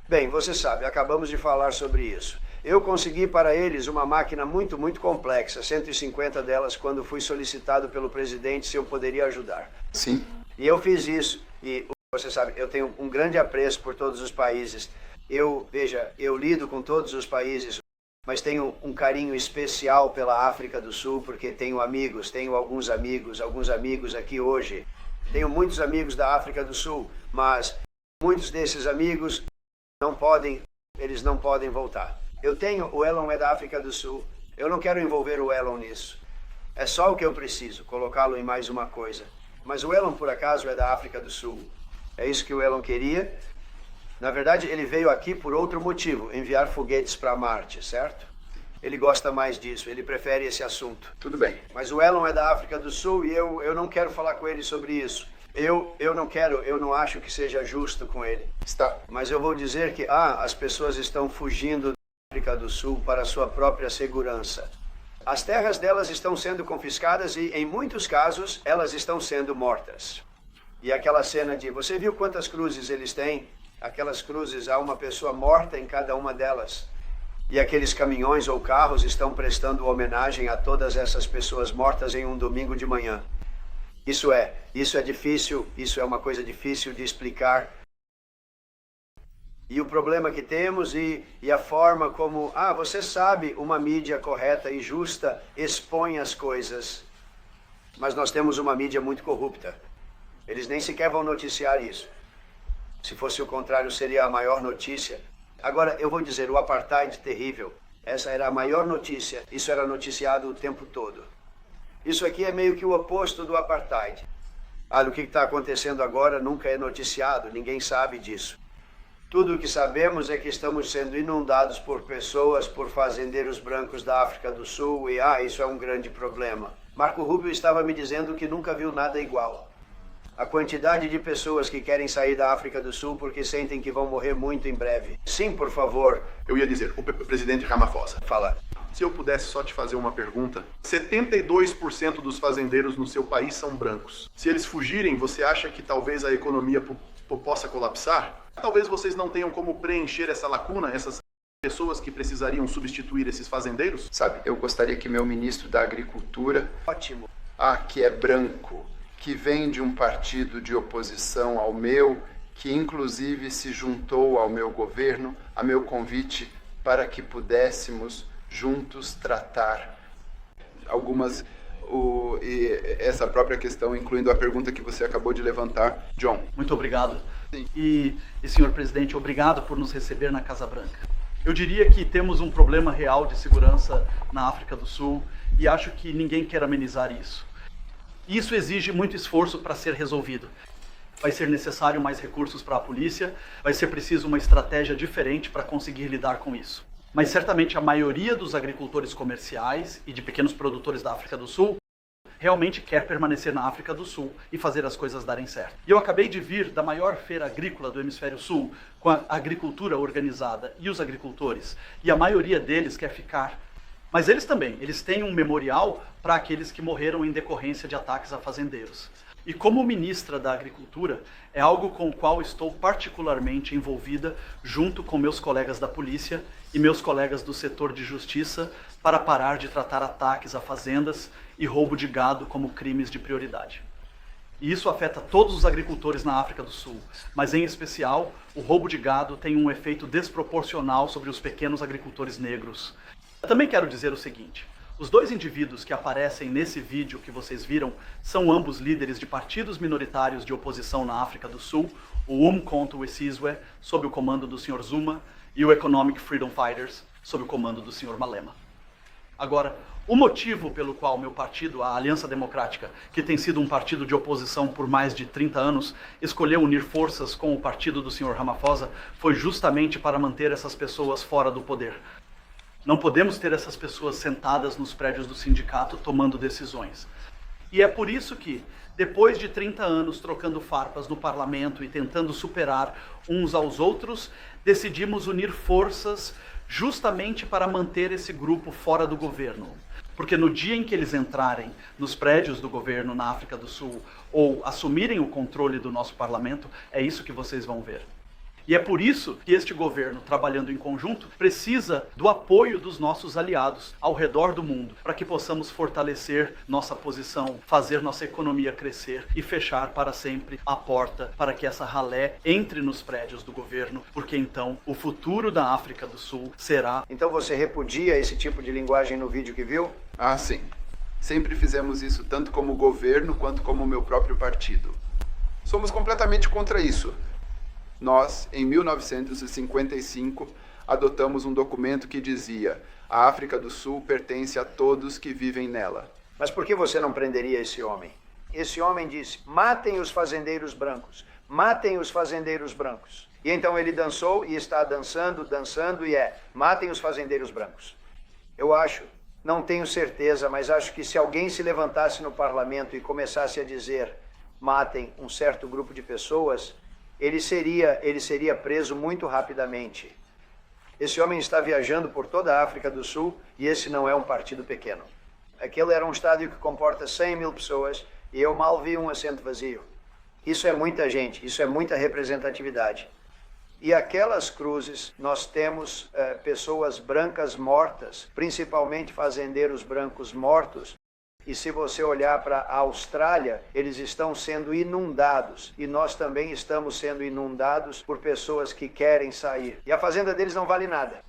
Speaker 1: Bem, você sabe, acabamos de falar sobre isso. Eu consegui para eles uma máquina muito complexa, 150 delas, quando fui solicitado pelo presidente se eu poderia ajudar.
Speaker 2: Sim.
Speaker 1: E eu fiz isso. E você sabe, eu tenho um grande apreço por todos os países. Eu lido com todos os países, mas tenho um carinho especial pela África do Sul, porque tenho alguns amigos aqui hoje. Tenho muitos amigos da África do Sul, mas muitos desses amigos eles não podem voltar. O Elon é da África do Sul. Eu não quero envolver o Elon nisso. É só o que eu preciso, colocá-lo em mais uma coisa. Mas o Elon, por acaso, é da África do Sul. É isso que o Elon queria. Na verdade, ele veio aqui por outro motivo, enviar foguetes para Marte, certo? Ele gosta mais disso, ele prefere esse assunto.
Speaker 2: Tudo bem.
Speaker 1: Mas o Elon é da África do Sul e eu não quero falar com ele sobre isso. Eu não acho que seja justo com ele.
Speaker 2: Está.
Speaker 1: Mas eu vou dizer que, as pessoas estão fugindo da África do Sul para a sua própria segurança. As terras delas estão sendo confiscadas e, em muitos casos, elas estão sendo mortas. E aquela cena de, você viu quantas cruzes eles têm? Aquelas cruzes, há uma pessoa morta em cada uma delas. E aqueles caminhões ou carros estão prestando homenagem a todas essas pessoas mortas em um domingo de manhã. Isso é difícil, isso é uma coisa difícil de explicar. E o problema que temos e a forma como, você sabe, uma mídia correta e justa expõe as coisas. Mas nós temos uma mídia muito corrupta. Eles nem sequer vão noticiar isso. Se fosse o contrário, seria a maior notícia. Agora, eu vou dizer, o apartheid terrível. Essa era a maior notícia. Isso era noticiado o tempo todo. Isso aqui é meio que o oposto do apartheid. O que está acontecendo agora nunca é noticiado, ninguém sabe disso. Tudo o que sabemos é que estamos sendo inundados por pessoas, por fazendeiros brancos da África do Sul e, isso é um grande problema. Marco Rubio estava me dizendo que nunca viu nada igual. A quantidade de pessoas que querem sair da África do Sul porque sentem que vão morrer muito em breve. Sim, por favor.
Speaker 5: Eu ia dizer, o presidente Ramaphosa.
Speaker 1: Fala.
Speaker 5: Se eu pudesse só te fazer uma pergunta, 72% dos fazendeiros no seu país são brancos. Se eles fugirem, você acha que talvez a economia possa colapsar? Talvez vocês não tenham como preencher essa lacuna, essas pessoas que precisariam substituir esses fazendeiros?
Speaker 2: Sabe, eu gostaria que meu ministro da Agricultura...
Speaker 1: Ótimo.
Speaker 2: Que é branco, que vem de um partido de oposição ao meu, que inclusive se juntou ao meu governo, a meu convite para que pudéssemos juntos tratar essa própria questão, incluindo a pergunta que você acabou de levantar, John.
Speaker 21: Muito obrigado. E senhor presidente, obrigado por nos receber na Casa Branca. Eu diria que temos um problema real de segurança na África do Sul e acho que ninguém quer amenizar isso. Isso exige muito esforço para ser resolvido. Vai ser necessário mais recursos para a polícia, vai ser preciso uma estratégia diferente para conseguir lidar com isso. Mas certamente a maioria dos agricultores comerciais e de pequenos produtores da África do Sul realmente quer permanecer na África do Sul e fazer as coisas darem certo. E eu acabei de vir da maior feira agrícola do Hemisfério Sul, com a agricultura organizada e os agricultores, e a maioria deles quer ficar. Mas eles têm um memorial para aqueles que morreram em decorrência de ataques a fazendeiros. E como ministra da Agricultura, é algo com o qual estou particularmente envolvida junto com meus colegas da polícia e meus colegas do setor de justiça para parar de tratar ataques a fazendas e roubo de gado como crimes de prioridade. E isso afeta todos os agricultores na África do Sul, mas em especial, o roubo de gado tem um efeito desproporcional sobre os pequenos agricultores negros. Eu também quero dizer o seguinte: os dois indivíduos que aparecem nesse vídeo que vocês viram são ambos líderes de partidos minoritários de oposição na África do Sul, o Umkhonto we Sizwe, sob o comando do Sr. Zuma, e o Economic Freedom Fighters, sob o comando do Sr. Malema. Agora, o motivo pelo qual meu partido, a Aliança Democrática, que tem sido um partido de oposição por mais de 30 anos, escolheu unir forças com o partido do Sr. Ramaphosa foi justamente para manter essas pessoas fora do poder. Não podemos ter essas pessoas sentadas nos prédios do sindicato tomando decisões. E é por isso que, depois de 30 anos trocando farpas no parlamento e tentando superar uns aos outros, decidimos unir forças justamente para manter esse grupo fora do governo. Porque no dia em que eles entrarem nos prédios do governo na África do Sul ou assumirem o controle do nosso parlamento, é isso que vocês vão ver. E é por isso que este governo, trabalhando em conjunto, precisa do apoio dos nossos aliados ao redor do mundo, para que possamos fortalecer nossa posição, fazer nossa economia crescer e fechar para sempre a porta para que essa ralé entre nos prédios do governo, porque então o futuro da África do Sul será...
Speaker 1: Então você repudia esse tipo de linguagem no vídeo que viu?
Speaker 2: Ah, sim. Sempre fizemos isso, tanto como governo quanto como meu próprio partido. Somos completamente contra isso. Nós, em 1955, adotamos um documento que dizia: a África do Sul pertence a todos que vivem nela.
Speaker 1: Mas por que você não prenderia esse homem? Esse homem disse: matem os fazendeiros brancos, matem os fazendeiros brancos. E então ele dançou e está dançando, dançando e matem os fazendeiros brancos. Eu acho, não tenho certeza, mas acho que se alguém se levantasse no parlamento e começasse a dizer matem um certo grupo de pessoas, ele seria preso muito rapidamente. Esse homem está viajando por toda a África do Sul e esse não é um partido pequeno. Aquele era um estádio que comporta 100 mil pessoas e eu mal vi um assento vazio. Isso é muita gente, isso é muita representatividade. E aquelas cruzes, nós temos pessoas brancas mortas, principalmente fazendeiros brancos mortos. E se você olhar para a Austrália, eles estão sendo inundados. E nós também estamos sendo inundados por pessoas que querem sair. E a fazenda deles não vale nada.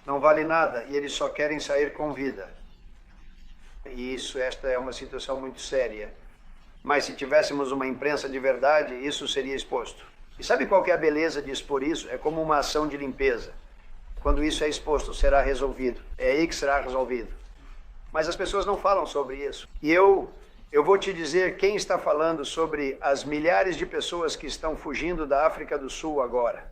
Speaker 1: Não vale nada. E eles só querem sair com vida. E esta é uma situação muito séria. Mas se tivéssemos uma imprensa de verdade, isso seria exposto. E sabe qual que é a beleza de expor isso? É como uma ação de limpeza. Quando isso é exposto, será resolvido. É aí que será resolvido. Mas as pessoas não falam sobre isso. E eu vou te dizer quem está falando sobre as milhares de pessoas que estão fugindo da África do Sul agora.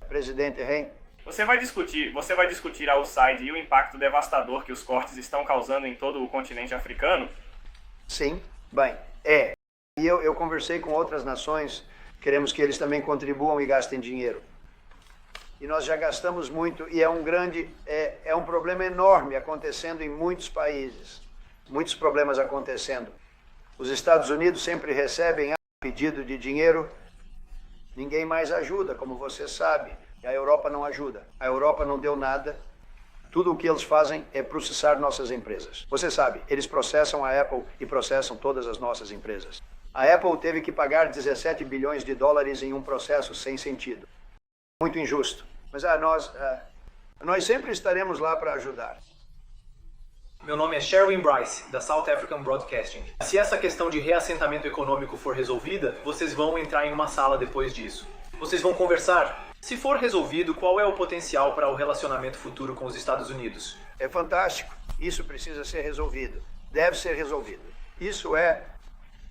Speaker 1: Presidente Ren.
Speaker 3: Você vai discutir a USAID e o impacto devastador que os cortes estão causando em todo o continente africano?
Speaker 1: Sim, bem, E eu conversei com outras nações, queremos que eles também contribuam e gastem dinheiro. E nós já gastamos muito e é um problema enorme acontecendo em muitos países. Muitos problemas acontecendo. Os Estados Unidos sempre recebem pedido de dinheiro, ninguém mais ajuda, como você sabe. E a Europa não ajuda. A Europa não deu nada. Tudo o que eles fazem é processar nossas empresas. Você sabe, eles processam a Apple e processam todas as nossas empresas. A Apple teve que pagar 17 bilhões de dólares em um processo sem sentido. Muito injusto. Mas nós sempre estaremos lá para ajudar.
Speaker 22: Meu nome é Sherwin Bryce, da South African Broadcasting. Se essa questão de reassentamento econômico for resolvida, vocês vão entrar em uma sala depois disso. Vocês vão conversar. Se for resolvido, qual é o potencial para o relacionamento futuro com os Estados Unidos?
Speaker 1: É fantástico. Isso precisa ser resolvido. Deve ser resolvido. Isso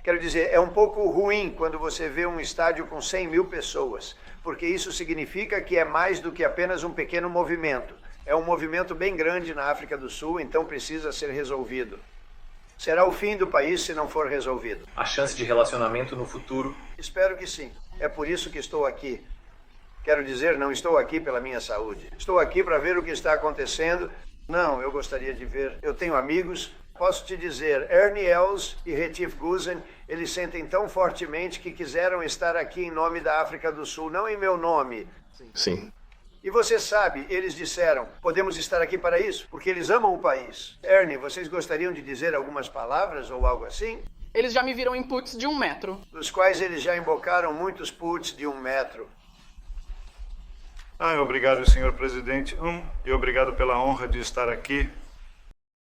Speaker 1: quero dizer, é um pouco ruim quando você vê um estádio com 100 mil pessoas, porque isso significa que é mais do que apenas um pequeno movimento. É um movimento bem grande na África do Sul, então precisa ser resolvido. Será o fim do país se não for resolvido.
Speaker 22: A chance de relacionamento no futuro?
Speaker 1: Espero que sim. É por isso que estou aqui. Quero dizer, não estou aqui pela minha saúde. Estou aqui para ver o que está acontecendo. Não, eu gostaria de ver. Eu tenho amigos Posso te dizer, Ernie Els e Retief Goosen, eles sentem tão fortemente que quiseram estar aqui em nome da África do Sul, não em meu nome.
Speaker 15: Sim.
Speaker 1: E você sabe, eles disseram, podemos estar aqui para isso, porque eles amam o país. Ernie, vocês gostariam de dizer algumas palavras ou algo assim?
Speaker 4: Eles já me viram em puts de 1 metro.
Speaker 1: Dos quais eles já embocaram muitos puts de 1 metro.
Speaker 6: Obrigado, senhor presidente. E obrigado pela honra de estar aqui.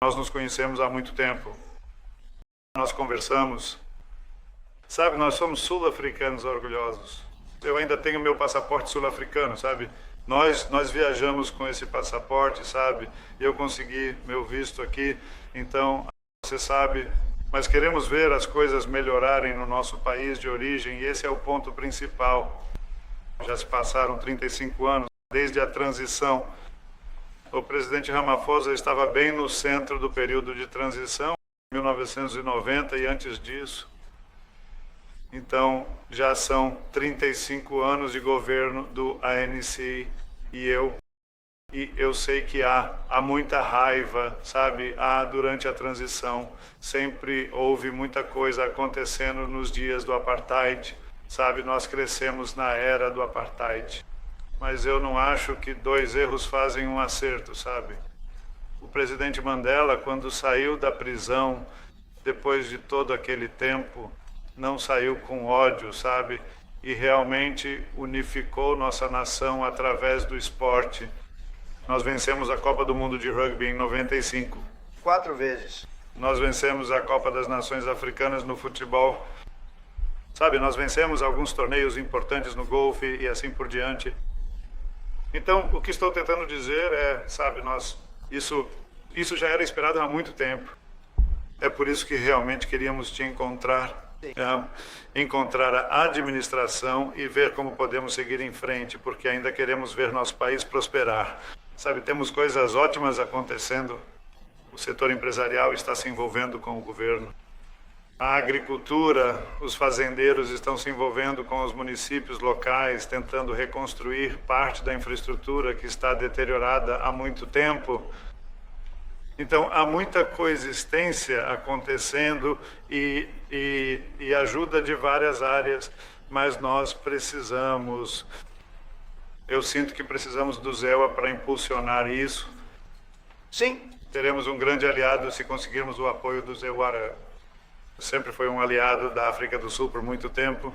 Speaker 6: Nós nos conhecemos há muito tempo. Nós conversamos. Sabe, nós somos sul-africanos orgulhosos. Eu ainda tenho meu passaporte sul-africano, sabe? Nós viajamos com esse passaporte, sabe? E eu consegui meu visto aqui. Então, você sabe, mas queremos ver as coisas melhorarem no nosso país de origem e esse é o ponto principal. Já se passaram 35 anos desde a transição. O presidente Ramaphosa estava bem no centro do período de transição, 1990 e antes disso. Então, já são 35 anos de governo do ANC e eu sei que há muita raiva, sabe? Durante a transição, sempre houve muita coisa acontecendo nos dias do Apartheid, sabe? Nós crescemos na era do Apartheid. Mas eu não acho que 2 erros fazem um acerto, sabe? O presidente Mandela, quando saiu da prisão, depois de todo aquele tempo, não saiu com ódio, sabe? E realmente unificou nossa nação através do esporte. Nós vencemos a Copa do Mundo de Rugby em 95.
Speaker 1: 4 vezes.
Speaker 6: Nós vencemos a Copa das Nações Africanas no futebol. Sabe, nós vencemos alguns torneios importantes no golfe e assim por diante. Então, o que estou tentando dizer é, sabe, isso já era esperado há muito tempo. É por isso que realmente queríamos te encontrar. Encontrar a administração e ver como podemos seguir em frente, porque ainda queremos ver nosso país prosperar. Sabe, temos coisas ótimas acontecendo. O setor empresarial está se envolvendo com o governo. A agricultura, os fazendeiros estão se envolvendo com os municípios locais, tentando reconstruir parte da infraestrutura que está deteriorada há muito tempo. Então, há muita coexistência acontecendo e ajuda de várias áreas, mas nós precisamos, eu sinto que precisamos do ZEWA para impulsionar isso.
Speaker 1: Sim.
Speaker 6: Teremos um grande aliado se conseguirmos o apoio do ZEWA. Sempre foi um aliado da África do Sul por muito tempo.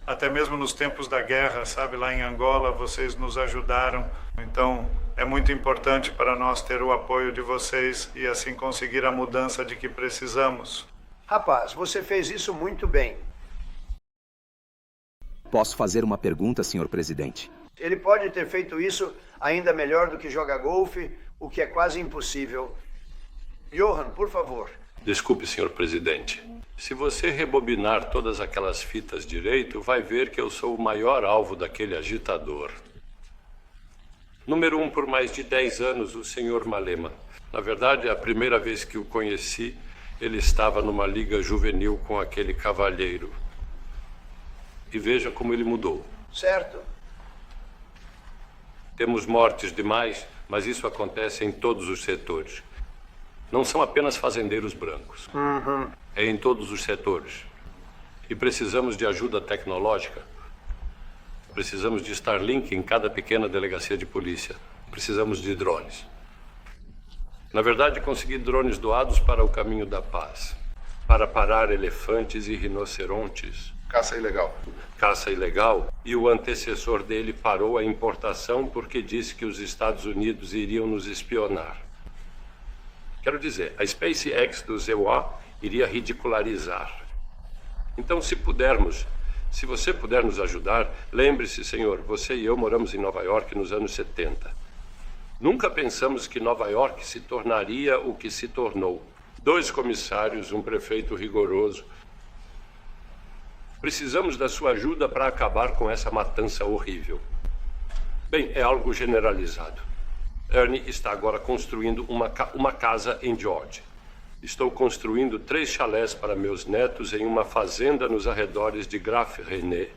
Speaker 6: Até mesmo nos tempos da guerra, sabe, lá em Angola, vocês nos ajudaram. Então, é muito importante para nós ter o apoio de vocês e assim conseguir a mudança de que precisamos.
Speaker 1: Rapaz, você fez isso muito bem.
Speaker 23: Posso fazer uma pergunta, senhor presidente?
Speaker 1: Ele pode ter feito isso ainda melhor do que jogar golfe, o que é quase impossível. Johan, por favor.
Speaker 24: Desculpe, senhor presidente. Se você rebobinar todas aquelas fitas direito, vai ver que eu sou o maior alvo daquele agitador. Número 1 por mais de 10 anos, o senhor Malema. Na verdade, a primeira vez que o conheci, ele estava numa liga juvenil com aquele cavalheiro. E veja como ele mudou.
Speaker 1: Certo.
Speaker 24: Temos mortes demais, mas isso acontece em todos os setores. Não são apenas fazendeiros brancos. É em todos os setores. E precisamos de ajuda tecnológica. Precisamos de Starlink em cada pequena delegacia de polícia. Precisamos de drones. Na verdade, consegui drones doados para o caminho da paz. Para parar elefantes e rinocerontes.
Speaker 2: Caça ilegal.
Speaker 24: Caça ilegal. E o antecessor dele parou a importação porque disse que os Estados Unidos iriam nos espionar. Quero dizer, a SpaceX do ZEWA iria ridicularizar. Então, se você puder nos ajudar, lembre-se, senhor, você e eu moramos em Nova York nos anos 70. Nunca pensamos que Nova York se tornaria o que se tornou. 2 comissários, um prefeito rigoroso. Precisamos da sua ajuda para acabar com essa matança horrível. Bem, é algo generalizado. Ernie está agora construindo uma casa em George. Estou construindo 3 chalés para meus netos em uma fazenda nos arredores de Graf René.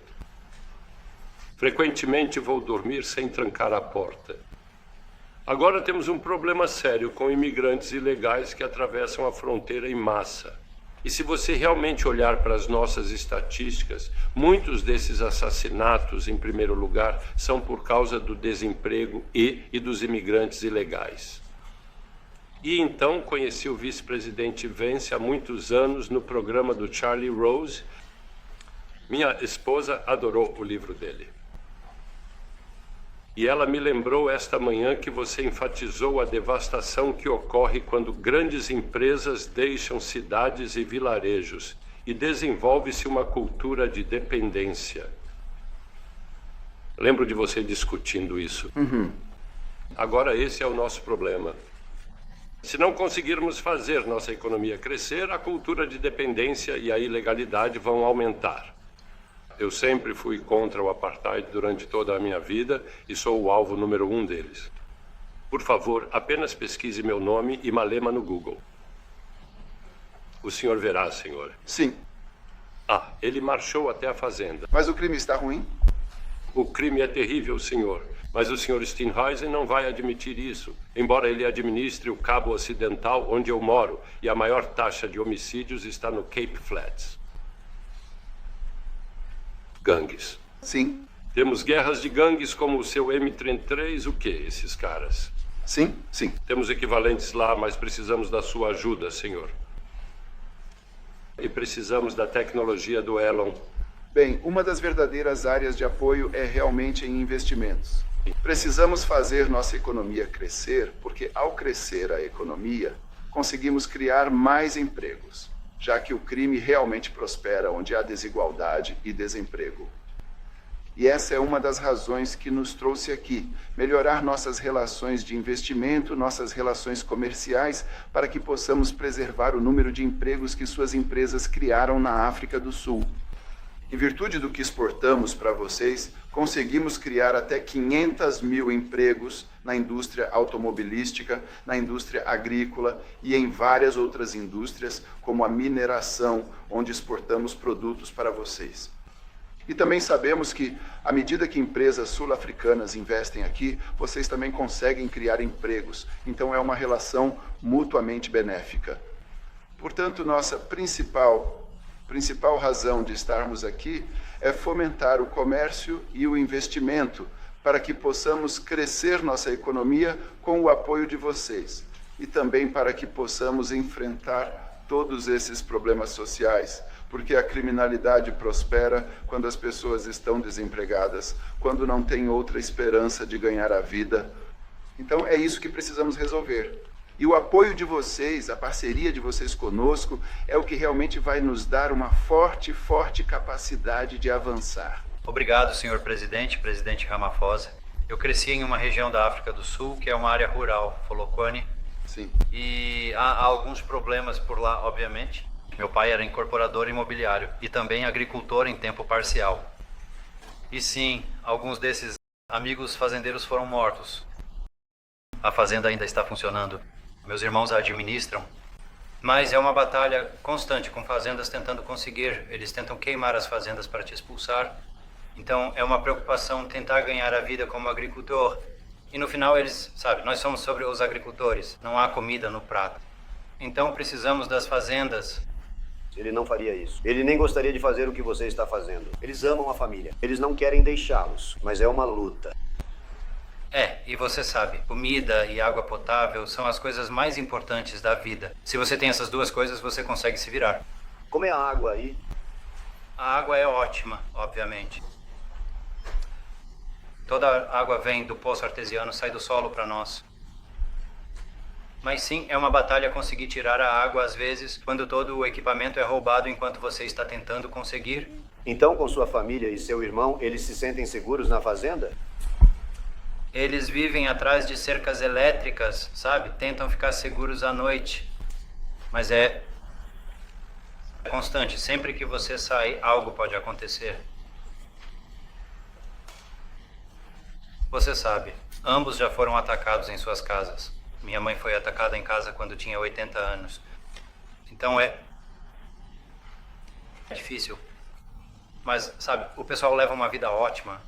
Speaker 24: Frequentemente vou dormir sem trancar a porta. Agora temos um problema sério com imigrantes ilegais que atravessam a fronteira em massa. E se você realmente olhar para as nossas estatísticas, muitos desses assassinatos, em primeiro lugar, são por causa do desemprego e dos imigrantes ilegais. E então conheci o vice-presidente Vance há muitos anos no programa do Charlie Rose. Minha esposa adorou o livro dele. E ela me lembrou esta manhã que você enfatizou a devastação que ocorre quando grandes empresas deixam cidades e vilarejos e desenvolve-se uma cultura de dependência. Lembro de você discutindo isso. Agora esse é o nosso problema. Se não conseguirmos fazer nossa economia crescer, a cultura de dependência e a ilegalidade vão aumentar. Eu sempre fui contra o apartheid durante toda a minha vida e sou o alvo número 1 deles. Por favor, apenas pesquise meu nome e Malema no Google. O senhor verá, senhor.
Speaker 2: Sim.
Speaker 24: Ah, ele marchou até a fazenda.
Speaker 2: Mas o crime está ruim?
Speaker 24: O crime é terrível, senhor. Mas o senhor Steenhuisen não vai admitir isso, embora ele administre o Cabo Ocidental onde eu moro, e a maior taxa de homicídios está no Cape Flats. Gangues.
Speaker 2: Sim.
Speaker 24: Temos guerras de gangues como o seu M33, o que, esses caras?
Speaker 2: Sim, sim.
Speaker 24: Temos equivalentes lá, mas precisamos da sua ajuda, senhor. E precisamos da tecnologia do Elon.
Speaker 2: Bem, uma das verdadeiras áreas de apoio é realmente em investimentos. Precisamos fazer nossa economia crescer, porque ao crescer a economia, conseguimos criar mais empregos, já que o crime realmente prospera onde há desigualdade e desemprego. E essa é uma das razões que nos trouxe aqui, melhorar nossas relações de investimento, nossas relações comerciais, para que possamos preservar o número de empregos que suas empresas criaram na África do Sul. Em virtude do que exportamos para vocês, conseguimos criar até 500 mil empregos na indústria automobilística, na indústria agrícola e em várias outras indústrias, como a mineração, onde exportamos produtos para vocês. E também sabemos que, à medida que empresas sul-africanas investem aqui, vocês também conseguem criar empregos. Então é uma relação mutuamente benéfica. Portanto, nossa principal razão de estarmos aqui é fomentar o comércio e o investimento para que possamos crescer nossa economia com o apoio de vocês e também para que possamos enfrentar todos esses problemas sociais, porque a criminalidade prospera quando as pessoas estão desempregadas, quando não têm outra esperança de ganhar a vida. Então é isso que precisamos resolver. E o apoio de vocês, a parceria de vocês conosco, é o que realmente vai nos dar uma forte capacidade de avançar.
Speaker 12: Obrigado, senhor presidente, presidente Ramaphosa. Eu cresci em uma região da África do Sul, que é uma área rural, Polokwane.
Speaker 2: Sim.
Speaker 12: E há alguns problemas por lá, obviamente. Meu pai era incorporador imobiliário e também agricultor em tempo parcial. E sim, alguns desses amigos fazendeiros foram mortos. A fazenda ainda está funcionando. Meus irmãos a administram. Mas é uma batalha constante com fazendas tentando conseguir. Eles tentam queimar as fazendas para te expulsar. Então é uma preocupação tentar ganhar a vida como agricultor. E no final eles, sabe, nós somos sobre os agricultores. Não há comida no prato. Então precisamos das fazendas.
Speaker 7: Ele não faria isso. Ele nem gostaria de fazer o que você está fazendo. Eles amam a família. Eles não querem deixá-los, mas é uma luta.
Speaker 12: E você sabe, comida e água potável são as coisas mais importantes da vida. Se você tem essas duas coisas, você consegue se virar.
Speaker 7: Como é a água aí?
Speaker 12: A água é ótima, obviamente. Toda a água vem do poço artesiano, sai do solo para nós. Mas sim, é uma batalha conseguir tirar a água às vezes, quando todo o equipamento é roubado enquanto você está tentando conseguir.
Speaker 7: Então, com sua família e seu irmão, eles se sentem seguros na fazenda?
Speaker 12: Eles vivem atrás de cercas elétricas, sabe? Tentam ficar seguros à noite. Mas é constante. Sempre que você sai, algo pode acontecer. Você sabe, ambos já foram atacados em suas casas. Minha mãe foi atacada em casa quando tinha 80 anos. Então é difícil. Mas, sabe, o pessoal leva uma vida ótima.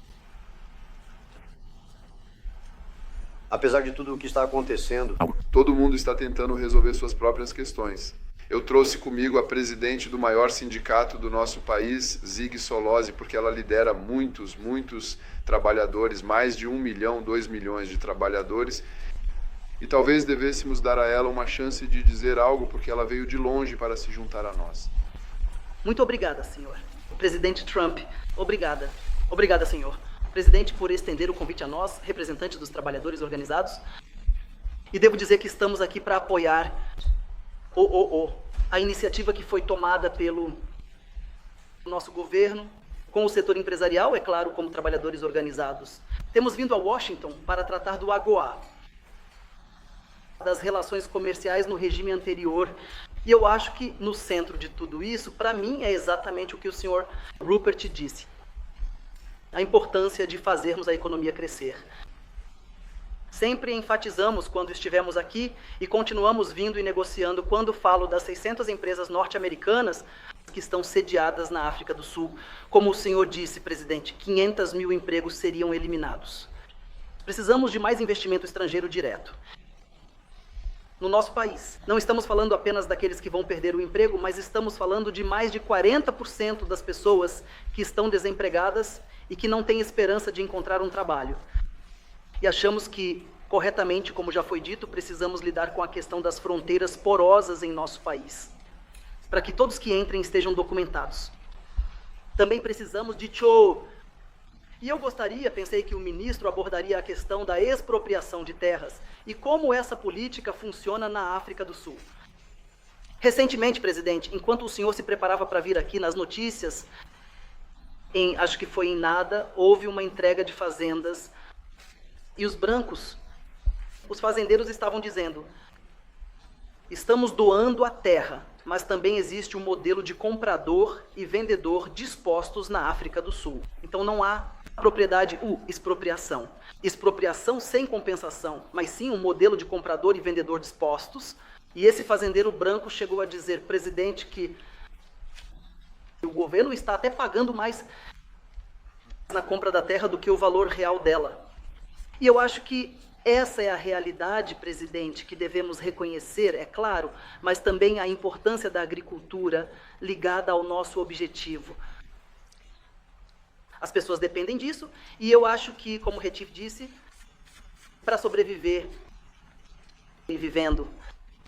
Speaker 7: Apesar de tudo o que está acontecendo,
Speaker 2: Todo mundo está tentando resolver suas próprias questões. Eu trouxe comigo a presidente do maior sindicato do nosso país, Zig Solozzi, porque ela lidera muitos trabalhadores, mais de 1 milhão, 2 milhões de trabalhadores. E talvez devêssemos dar a ela uma chance de dizer algo, porque ela veio de longe para se juntar a nós.
Speaker 21: Muito obrigada, senhor. Presidente Trump, obrigada. Obrigada, senhor. Presidente, por estender o convite a nós, representantes dos trabalhadores organizados. E devo dizer que estamos aqui para apoiar a iniciativa que foi tomada pelo nosso governo, com o setor empresarial, é claro, como trabalhadores organizados. Temos vindo a Washington para tratar do AGOA, das relações comerciais no regime anterior. E eu acho que no centro de tudo isso, para mim, é exatamente o que o senhor Rupert disse. A importância de fazermos a economia crescer. Sempre enfatizamos quando estivemos aqui e continuamos vindo e negociando quando falo das 600 empresas norte-americanas que estão sediadas na África do Sul. Como o senhor disse, presidente, 500 mil empregos seriam eliminados. Precisamos de mais investimento estrangeiro direto no nosso país. Não estamos falando apenas daqueles que vão perder o emprego, mas estamos falando de mais de 40% das pessoas que estão desempregadas e que não têm esperança de encontrar um trabalho. E achamos que, corretamente, como já foi dito, precisamos lidar com a questão das fronteiras porosas em nosso país, para que todos que entrem estejam documentados. Também precisamos de E eu pensei que o ministro abordaria a questão da expropriação de terras e como essa política funciona na África do Sul. Recentemente, presidente, enquanto o senhor se preparava para vir aqui nas notícias, acho que foi em Nada, houve uma entrega de fazendas e os brancos, os fazendeiros estavam dizendo: estamos doando a terra, mas também existe um modelo de comprador e vendedor dispostos na África do Sul. Então não há propriedade, expropriação. Expropriação sem compensação, mas sim um modelo de comprador e vendedor dispostos. E esse fazendeiro branco chegou a dizer, presidente, que o governo está até pagando mais na compra da terra do que o valor real dela. E eu acho que essa é a realidade, presidente, que devemos reconhecer, é claro, mas também a importância da agricultura ligada ao nosso objetivo. As pessoas dependem disso, e eu acho que, como o Retif disse, para sobreviver e vivendo.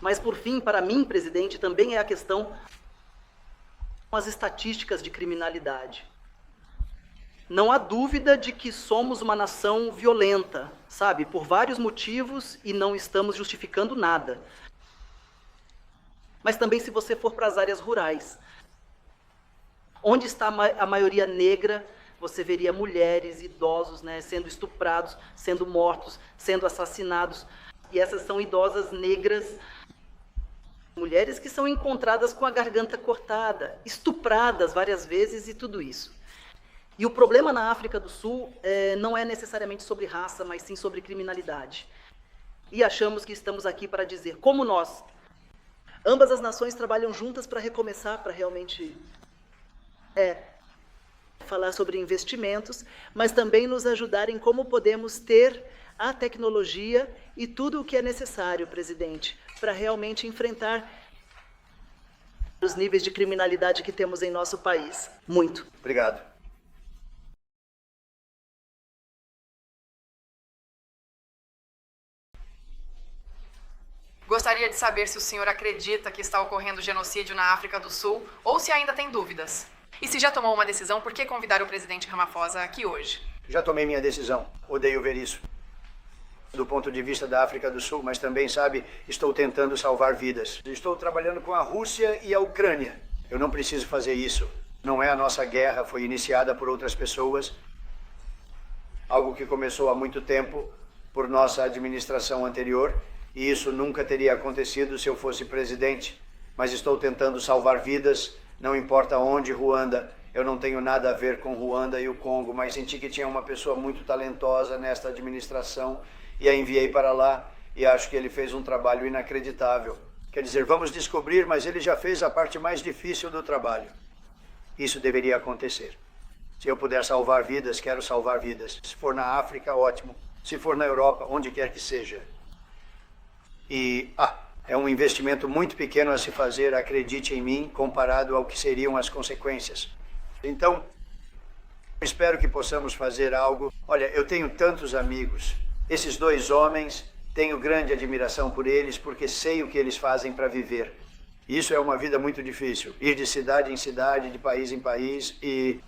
Speaker 21: Mas, por fim, para mim, presidente, também é a questão das estatísticas de criminalidade. Não há dúvida de que somos uma nação violenta, sabe? Por vários motivos e não estamos justificando nada. Mas também se você for para as áreas rurais, onde está a maioria negra, você veria mulheres, idosos, né, sendo estuprados, sendo mortos, sendo assassinados. E essas são idosas negras, mulheres que são encontradas com a garganta cortada, estupradas várias vezes e tudo isso. E o problema na África do Sul não é necessariamente sobre raça, mas sim sobre criminalidade. E achamos que estamos aqui para dizer, como nós, ambas as nações trabalham juntas para recomeçar, para realmente falar sobre investimentos, mas também nos ajudar em como podemos ter a tecnologia e tudo o que é necessário, presidente, para realmente enfrentar os níveis de criminalidade que temos em nosso país. Muito.
Speaker 1: Obrigado.
Speaker 4: Gostaria de saber se o senhor acredita que está ocorrendo genocídio na África do Sul ou se ainda tem dúvidas. E se já tomou uma decisão, por que convidar o presidente Ramaphosa aqui hoje?
Speaker 1: Já tomei minha decisão. Odeio ver isso. Do ponto de vista da África do Sul, mas também, sabe, estou tentando salvar vidas. Estou trabalhando com a Rússia e a Ucrânia. Eu não preciso fazer isso. Não é a nossa guerra, foi iniciada por outras pessoas. Algo que começou há muito tempo por nossa administração anterior. E isso nunca teria acontecido se eu fosse presidente. Mas estou tentando salvar vidas, não importa onde, Ruanda. Eu não tenho nada a ver com Ruanda e o Congo, mas senti que tinha uma pessoa muito talentosa nesta administração e a enviei para lá e acho que ele fez um trabalho inacreditável. Quer dizer, vamos descobrir, mas ele já fez a parte mais difícil do trabalho. Isso deveria acontecer. Se eu puder salvar vidas, quero salvar vidas. Se for na África, ótimo. se for na Europa, onde quer que seja. E, é um investimento muito pequeno a se fazer, acredite em mim, comparado ao que seriam as consequências. Então, espero que possamos fazer algo. Olha, eu tenho tantos amigos. Esses 2 homens, tenho grande admiração por eles, porque sei o que eles fazem para viver. Isso é uma vida muito difícil. Ir de cidade em cidade, de país em país e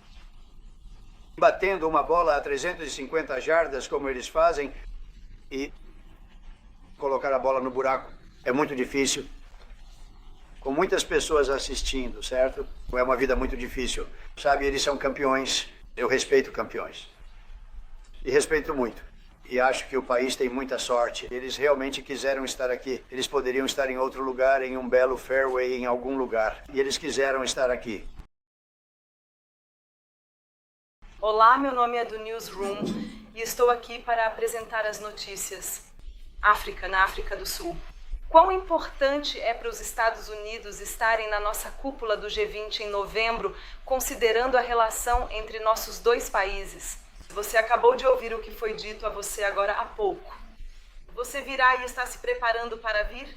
Speaker 1: batendo uma bola a 350 jardas, como eles fazem, e colocar a bola no buraco. É muito difícil. Com muitas pessoas assistindo, certo? É uma vida muito difícil. Sabe, eles são campeões. Eu respeito campeões. E respeito muito. E acho que o país tem muita sorte. Eles realmente quiseram estar aqui. Eles poderiam estar em outro lugar, em um belo fairway, em algum lugar. E eles quiseram estar aqui.
Speaker 9: Olá, meu nome é do Newsroom e estou aqui para apresentar as notícias. África, na África do Sul. Quão importante é para os Estados Unidos estarem na nossa cúpula do G20 em novembro, considerando a relação entre nossos 2 países? Você acabou de ouvir o que foi dito a você agora há pouco. Você virá e está se preparando para vir?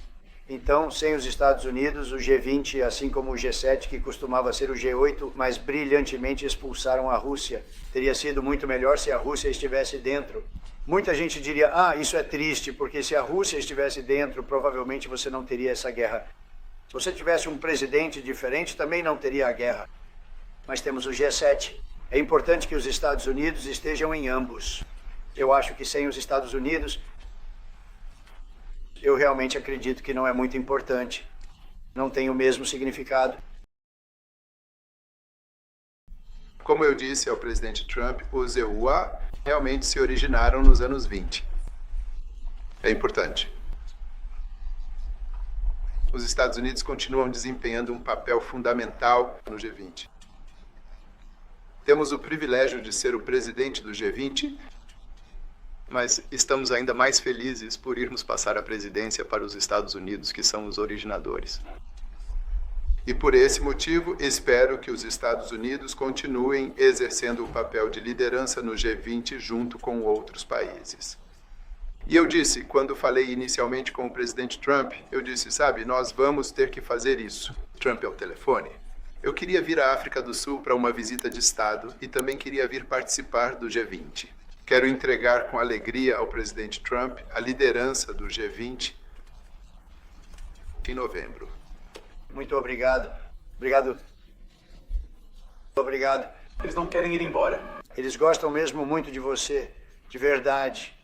Speaker 1: Então, sem os Estados Unidos, o G20, assim como o G7, que costumava ser o G8, mas brilhantemente expulsaram a Rússia. Teria sido muito melhor se a Rússia estivesse dentro. Muita gente diria, isso é triste, porque se a Rússia estivesse dentro, provavelmente você não teria essa guerra. Se você tivesse um presidente diferente, também não teria a guerra. Mas temos o G7. É importante que os Estados Unidos estejam em ambos. Eu acho que sem os Estados Unidos, eu realmente acredito que não é muito importante. Não tem o mesmo significado.
Speaker 2: Como eu disse ao presidente Trump, os EUA realmente se originaram nos anos 20. É importante. Os Estados Unidos continuam desempenhando um papel fundamental no G20. Temos o privilégio de ser o presidente do G20, mas estamos ainda mais felizes por irmos passar a presidência para os Estados Unidos, que são os originadores. E por esse motivo, espero que os Estados Unidos continuem exercendo o papel de liderança no G20 junto com outros países. E eu disse, quando falei inicialmente com o presidente Trump, eu disse, sabe, nós vamos ter que fazer isso. Trump ao telefone. Eu queria vir à África do Sul para uma visita de Estado e também queria vir participar do G20. Quero entregar com alegria ao presidente Trump a liderança do G20 em novembro.
Speaker 1: Muito obrigado. Obrigado.
Speaker 8: Eles não querem ir embora.
Speaker 1: Eles gostam mesmo muito de você, de verdade.